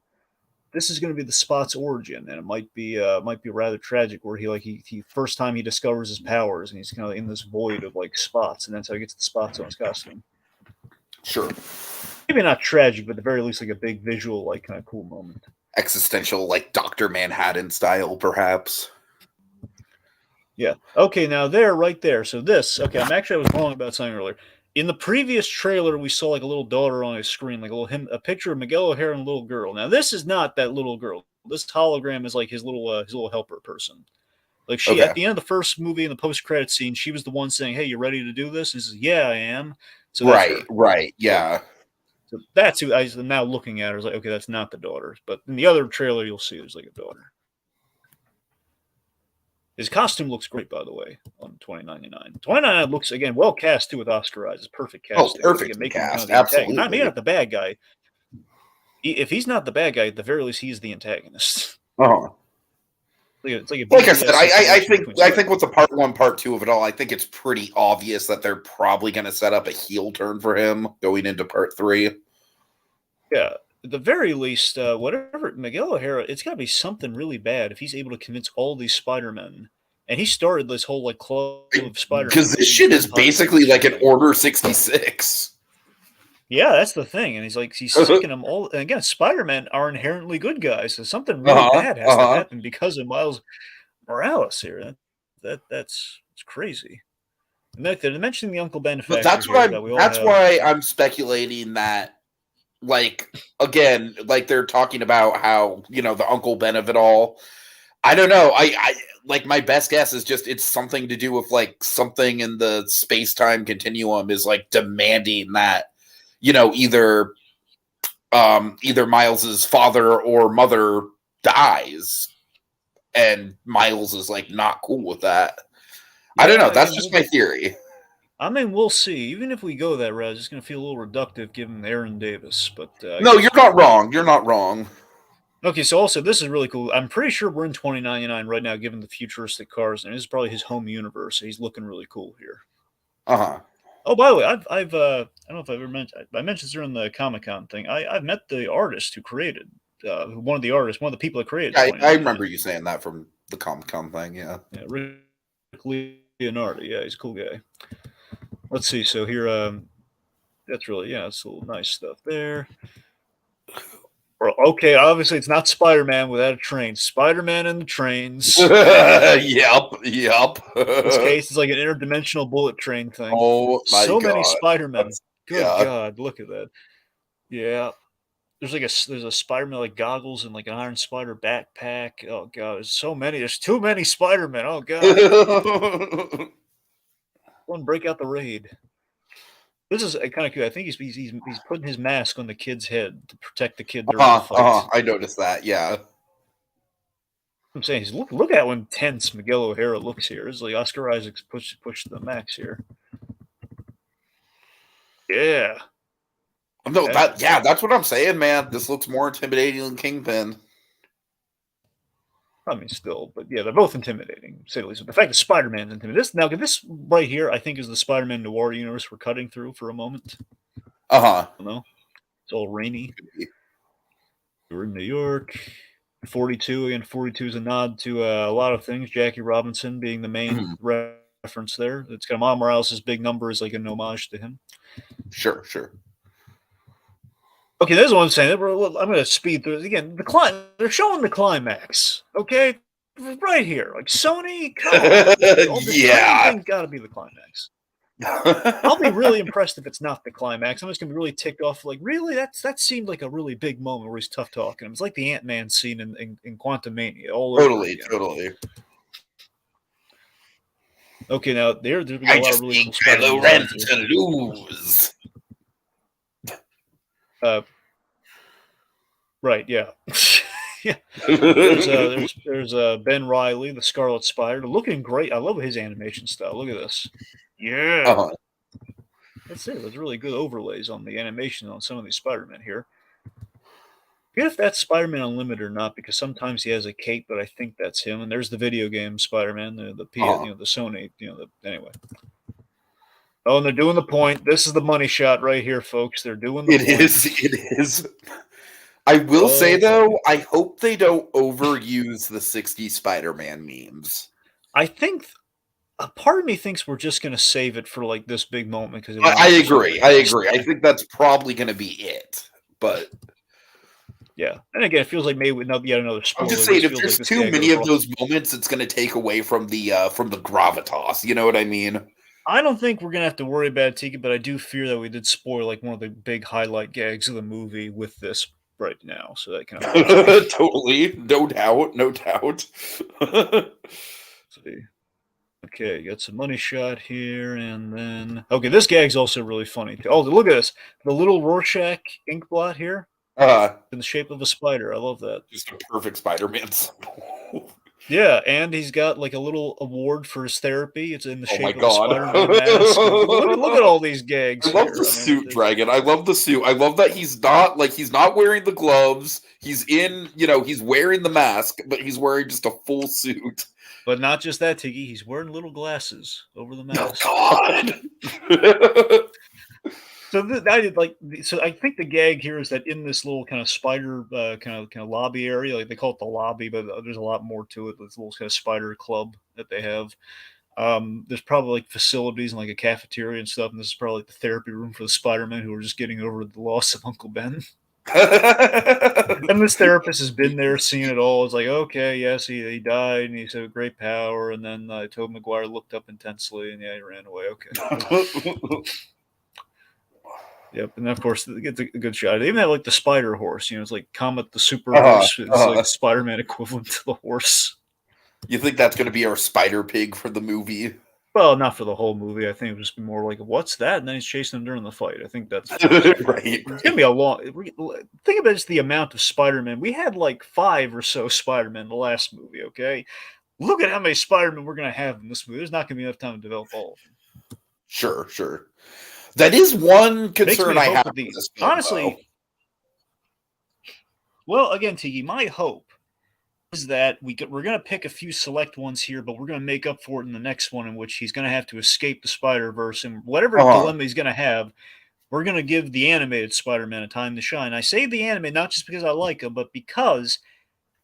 this is going to be the Spot's origin, and it might be rather tragic, where he first time he discovers his powers, and he's kind of in this void of like spots, and that's how he gets the spots on his costume. Sure. Maybe not tragic, but at the very least, like a big visual, like kind of cool moment. Existential, like Dr. Manhattan style, perhaps. Yeah. Okay, now right there. So this, okay, I was wrong about something earlier. In the previous trailer, we saw like a little daughter on his screen, like a picture of Miguel O'Hara and a little girl. Now this is not that little girl. This hologram is like his little helper person. Like at the end of the first movie in the post-credit scene, she was the one saying, "Hey, you ready to do this?" And he says, "Yeah, I am." So right, yeah. So that's who I'm now looking at her. Is like, okay, that's not the daughter. But in the other trailer, you'll see there's like a daughter. His costume looks great, by the way, on $20.99. $20.99 looks, again, well cast, too, with Oscar Isaac. Perfect casting. Oh, perfect cast, absolutely. Maybe not the bad guy. If he's not the bad guy, at the very least, he's the antagonist. Uh-huh. Like I said, I think with the part 1, part 2 of it all, I think it's pretty obvious that they're probably going to set up a heel turn for him going into part 3. Yeah, at the very least, whatever Miguel O'Hara, it's got to be something really bad if he's able to convince all these Spider-Men. And he started this whole like club of Spider-Men. Because this shit is basically like an Order 66. Yeah, that's the thing, and he's sicking them all. And again, Spider-Men are inherently good guys, so something really bad has to happen because of Miles Morales here. That's crazy. And they're mentioning the Uncle Ben factor. That's why I'm speculating that, like, again, like they're talking about how the Uncle Ben of it all. I don't know. I like my best guess is just it's something to do with like something in the space-time continuum is like demanding that. Either Miles's father or mother dies, and Miles is like not cool with that. Yeah, I don't know. That's just my theory. I mean, we'll see. Even if we go that route, it's going to feel a little reductive given Aaron Davis. But no, you're not wrong. You're not wrong. Okay, so also this is really cool. I'm pretty sure we're in 2099 right now, given the futuristic cars, and this is probably his home universe. He's looking really cool here. Oh, by the way, I don't know if I ever mentioned. I mentioned this during the Comic-Con thing. I've met the artist who created one of the people that created. I remember you saying that from the Comic-Con thing. Yeah, Rick Leonardo. Yeah, he's a cool guy. Let's see. So here, that's really it's a little nice stuff there. Okay, obviously it's not Spider-Man without a train. Spider-Man and the trains. Yep. In this case, it's like an interdimensional bullet train thing. Oh my god! So many Spider-Men. Good God, look at that. Yeah, there's a Spider-Man like goggles and like an Iron Spider backpack. Oh god, there's so many. There's too many Spider-Men. Oh god. One break out the raid. This is kind of cool. I think he's putting his mask on the kid's head to protect the kid during the fight. I noticed that. Yeah. I'm saying look at how intense Miguel O'Hara looks here. It's like Oscar Isaac's pushed the max here. Yeah. No, that's what I'm saying, man. This looks more intimidating than Kingpin. I mean, still, but yeah, they're both intimidating. Say the least. The fact that Spider-Man's intimidating. This right here, I think, is the Spider-Man noir universe we're cutting through for a moment. I don't know. It's all rainy. We're in New York. 42 again. 42 is a nod to a lot of things. Jackie Robinson being the main reference there. It's got Miles Morales' big number is like an homage to him. Sure. Okay, there's what I'm saying. I'm going to speed through it again. They're showing the climax. Okay, right here, like Sony. Come on. Yeah, got to be the climax. I'll be really impressed if it's not the climax. I'm just going to be really ticked off. Like, really, that seemed like a really big moment where he's tough talking. It's like the Ant-Man scene in Quantumania. Totally. Okay, now there's a lot of really cool to lose. Right, yeah. Yeah. There's Ben Reilly, the Scarlet Spider, looking great. I love his animation style. Look at this. Yeah. That's it. There's really good overlays on the animation on some of these Spider-Men here. Forget if that's Spider-Man Unlimited or not, because sometimes he has a cape, but I think that's him. And there's the video game Spider-Man, the Sony, anyway. Oh, and they're doing the point. This is the money shot right here, folks. They're doing the point. It is. I will say, Oh, though, I hope they don't overuse the 60 Spider-Man memes. I think a part of me thinks we're just gonna save it for, like, this big moment because they I, want I it to be so agree. I agree. I fantastic. think that's probably going to be it. But Yeah, and again, it feels like maybe not yet another I'm just spoiler. It saying, just if feels like there's this too gag many of overall. those moments, it's going to take away from the gravitas. You know what I mean? I don't think we're gonna have to worry about it, Tiki, but I do fear that we did spoil, like, one of the big highlight gags of the movie with this right now, so that kinda worries me. Totally, no doubt, no doubt. See. Okay, got some money shot here, and then okay, this gag's also really funny. Oh, look at this. The little Rorschach ink blot here uh, in the shape of a spider. I love that. just a perfect Spider-Man. Yeah, and he's got like a little award for his therapy. It's in the Oh my shape of a god! Spider-Man mask. Look at all these gags I love here. the I mean, suit, Dragon. I love the suit. I love that he's not wearing the gloves. He's he's wearing the mask, but he's wearing just a full suit. but not just that, Tiggy. He's wearing little glasses over the Oh mask. god! So I did like. So I think the gag here is that in this little kind of spider kind of lobby area, like they call it the lobby, but there's a lot more to it. This little kind of spider club that they have. There's probably like facilities and like a cafeteria and stuff, and this is probably like the therapy room for the Spider-Man who are just getting over the loss of Uncle Ben. And this therapist has been there, seen it all. It's like, okay, yes, he died, and he's had great power. And then Tobey Maguire looked up intensely, and yeah, he ran away. Okay. Yep, and of course, it gets a good shot. They even have like the spider horse. It's like Comet the SpiderVerse. It's like Spider-Man equivalent to the horse. You think that's going to be our Spider Pig for the movie? Well, not for the whole movie. I think it would just be more like, "What's that?" And then he's chasing them during the fight. I think that's Right. It's gonna be a long. Think about just the amount of Spider-Man. We had like 5 or so Spider-Man in the last movie. Okay, look at how many Spider-Man we're gonna have in this movie. There's not gonna be enough time to develop all of them. Sure, sure. That is one Makes me concern I hope have that for this film, honestly. Well, again, Tiki, my hope is that we're going to pick a few select ones here, but we're going to make up for it in the next one, in which he's going to have to escape the Spider-Verse, and whatever dilemma he's going to have, we're going to give the animated Spider-Man a time to shine. I say the anime not just because I like him, but because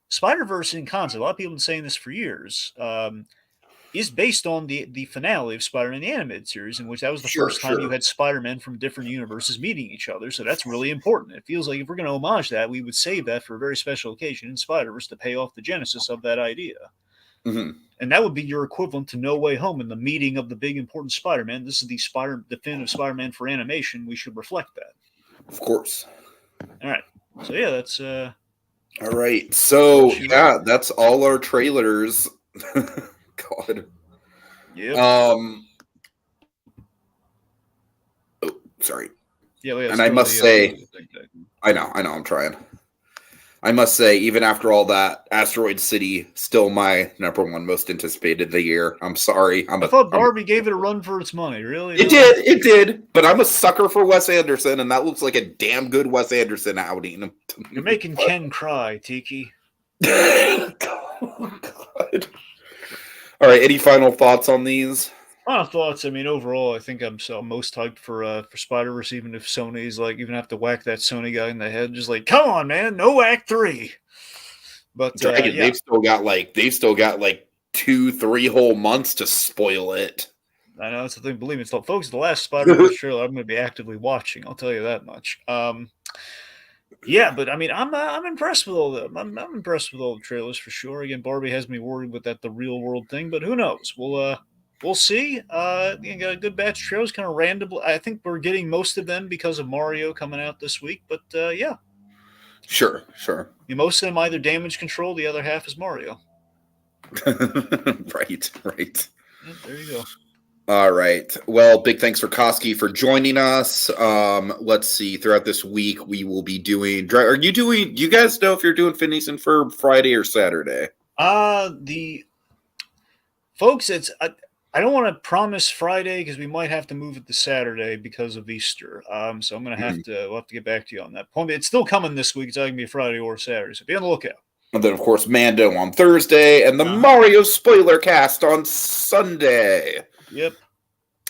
Spider-Verse in concept, a lot of people have been saying this for years, is based on the finale of Spider-Man the Animated Series, in which that was the first time you had Spider-Man from different universes meeting each other. So that's really important. It feels like if we're going to homage that, we would save that for a very special occasion in Spider-Verse to pay off the genesis of that idea. Mm-hmm. And that would be your equivalent to No Way Home in the meeting of the big important Spider-Man. This is the definitive Spider-Man for animation. We should reflect that. Of course. All right. So yeah, that's all right. So yeah, that's all our trailers. God. Yeah. Oh, sorry. Yeah. And I must say, I know, I'm trying. I must say, even after all that, Asteroid City still my number one most anticipated of the year. I'm sorry. I thought Barbie gave it a run for its money. Really? It did. But I'm a sucker for Wes Anderson, and that looks like a damn good Wes Anderson outing. You're making Ken cry, Tiki. Oh, God. All right. Any final thoughts on these? Final thoughts. I mean, overall, I think I'm most hyped for Spider-Verse, even if Sony's like even have to whack that Sony guy in the head, just like, come on, man, no Act 3. But Dragon, they've still got like 2-3 whole months to spoil it. I know that's the thing. Believe me, so folks, the last Spider-Verse trailer I'm going to be actively watching. I'll tell you that much. Yeah, but I mean, I'm impressed with all the I'm impressed with all the trailers for sure. Again, Barbie has me worried with the real world thing, but who knows? We'll see. You got a good batch of trailers, kind of random. I think we're getting most of them because of Mario coming out this week. But yeah, sure. Most of them either Damage Control, the other half is Mario. Right. Yeah, there you go. All right. Well, big thanks for Koski for joining us. Let's see. Throughout this week, we will be doing. Do you guys know if you're doing Phineas and Ferb Friday or Saturday? The folks, I don't want to promise Friday because we might have to move it to Saturday because of Easter. So I'm gonna we'll have to get back to you on that point. It's still coming this week. It's either gonna be Friday or Saturday. So be on the lookout. And then, of course, Mando on Thursday, and the Mario spoiler cast on Sunday. Yep.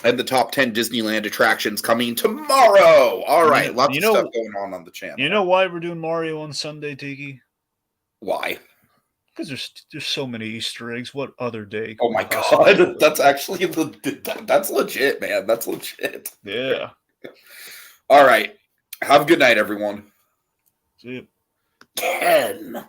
and the top 10 Disneyland attractions coming tomorrow. All right, lots of stuff going on the channel. You know why we're doing Mario on Sunday, Tiki? Why? Because there's so many Easter eggs. What other day? Oh my god, that's actually that's legit, man. That's legit. Yeah. All right. Have a good night, everyone. See you. 10.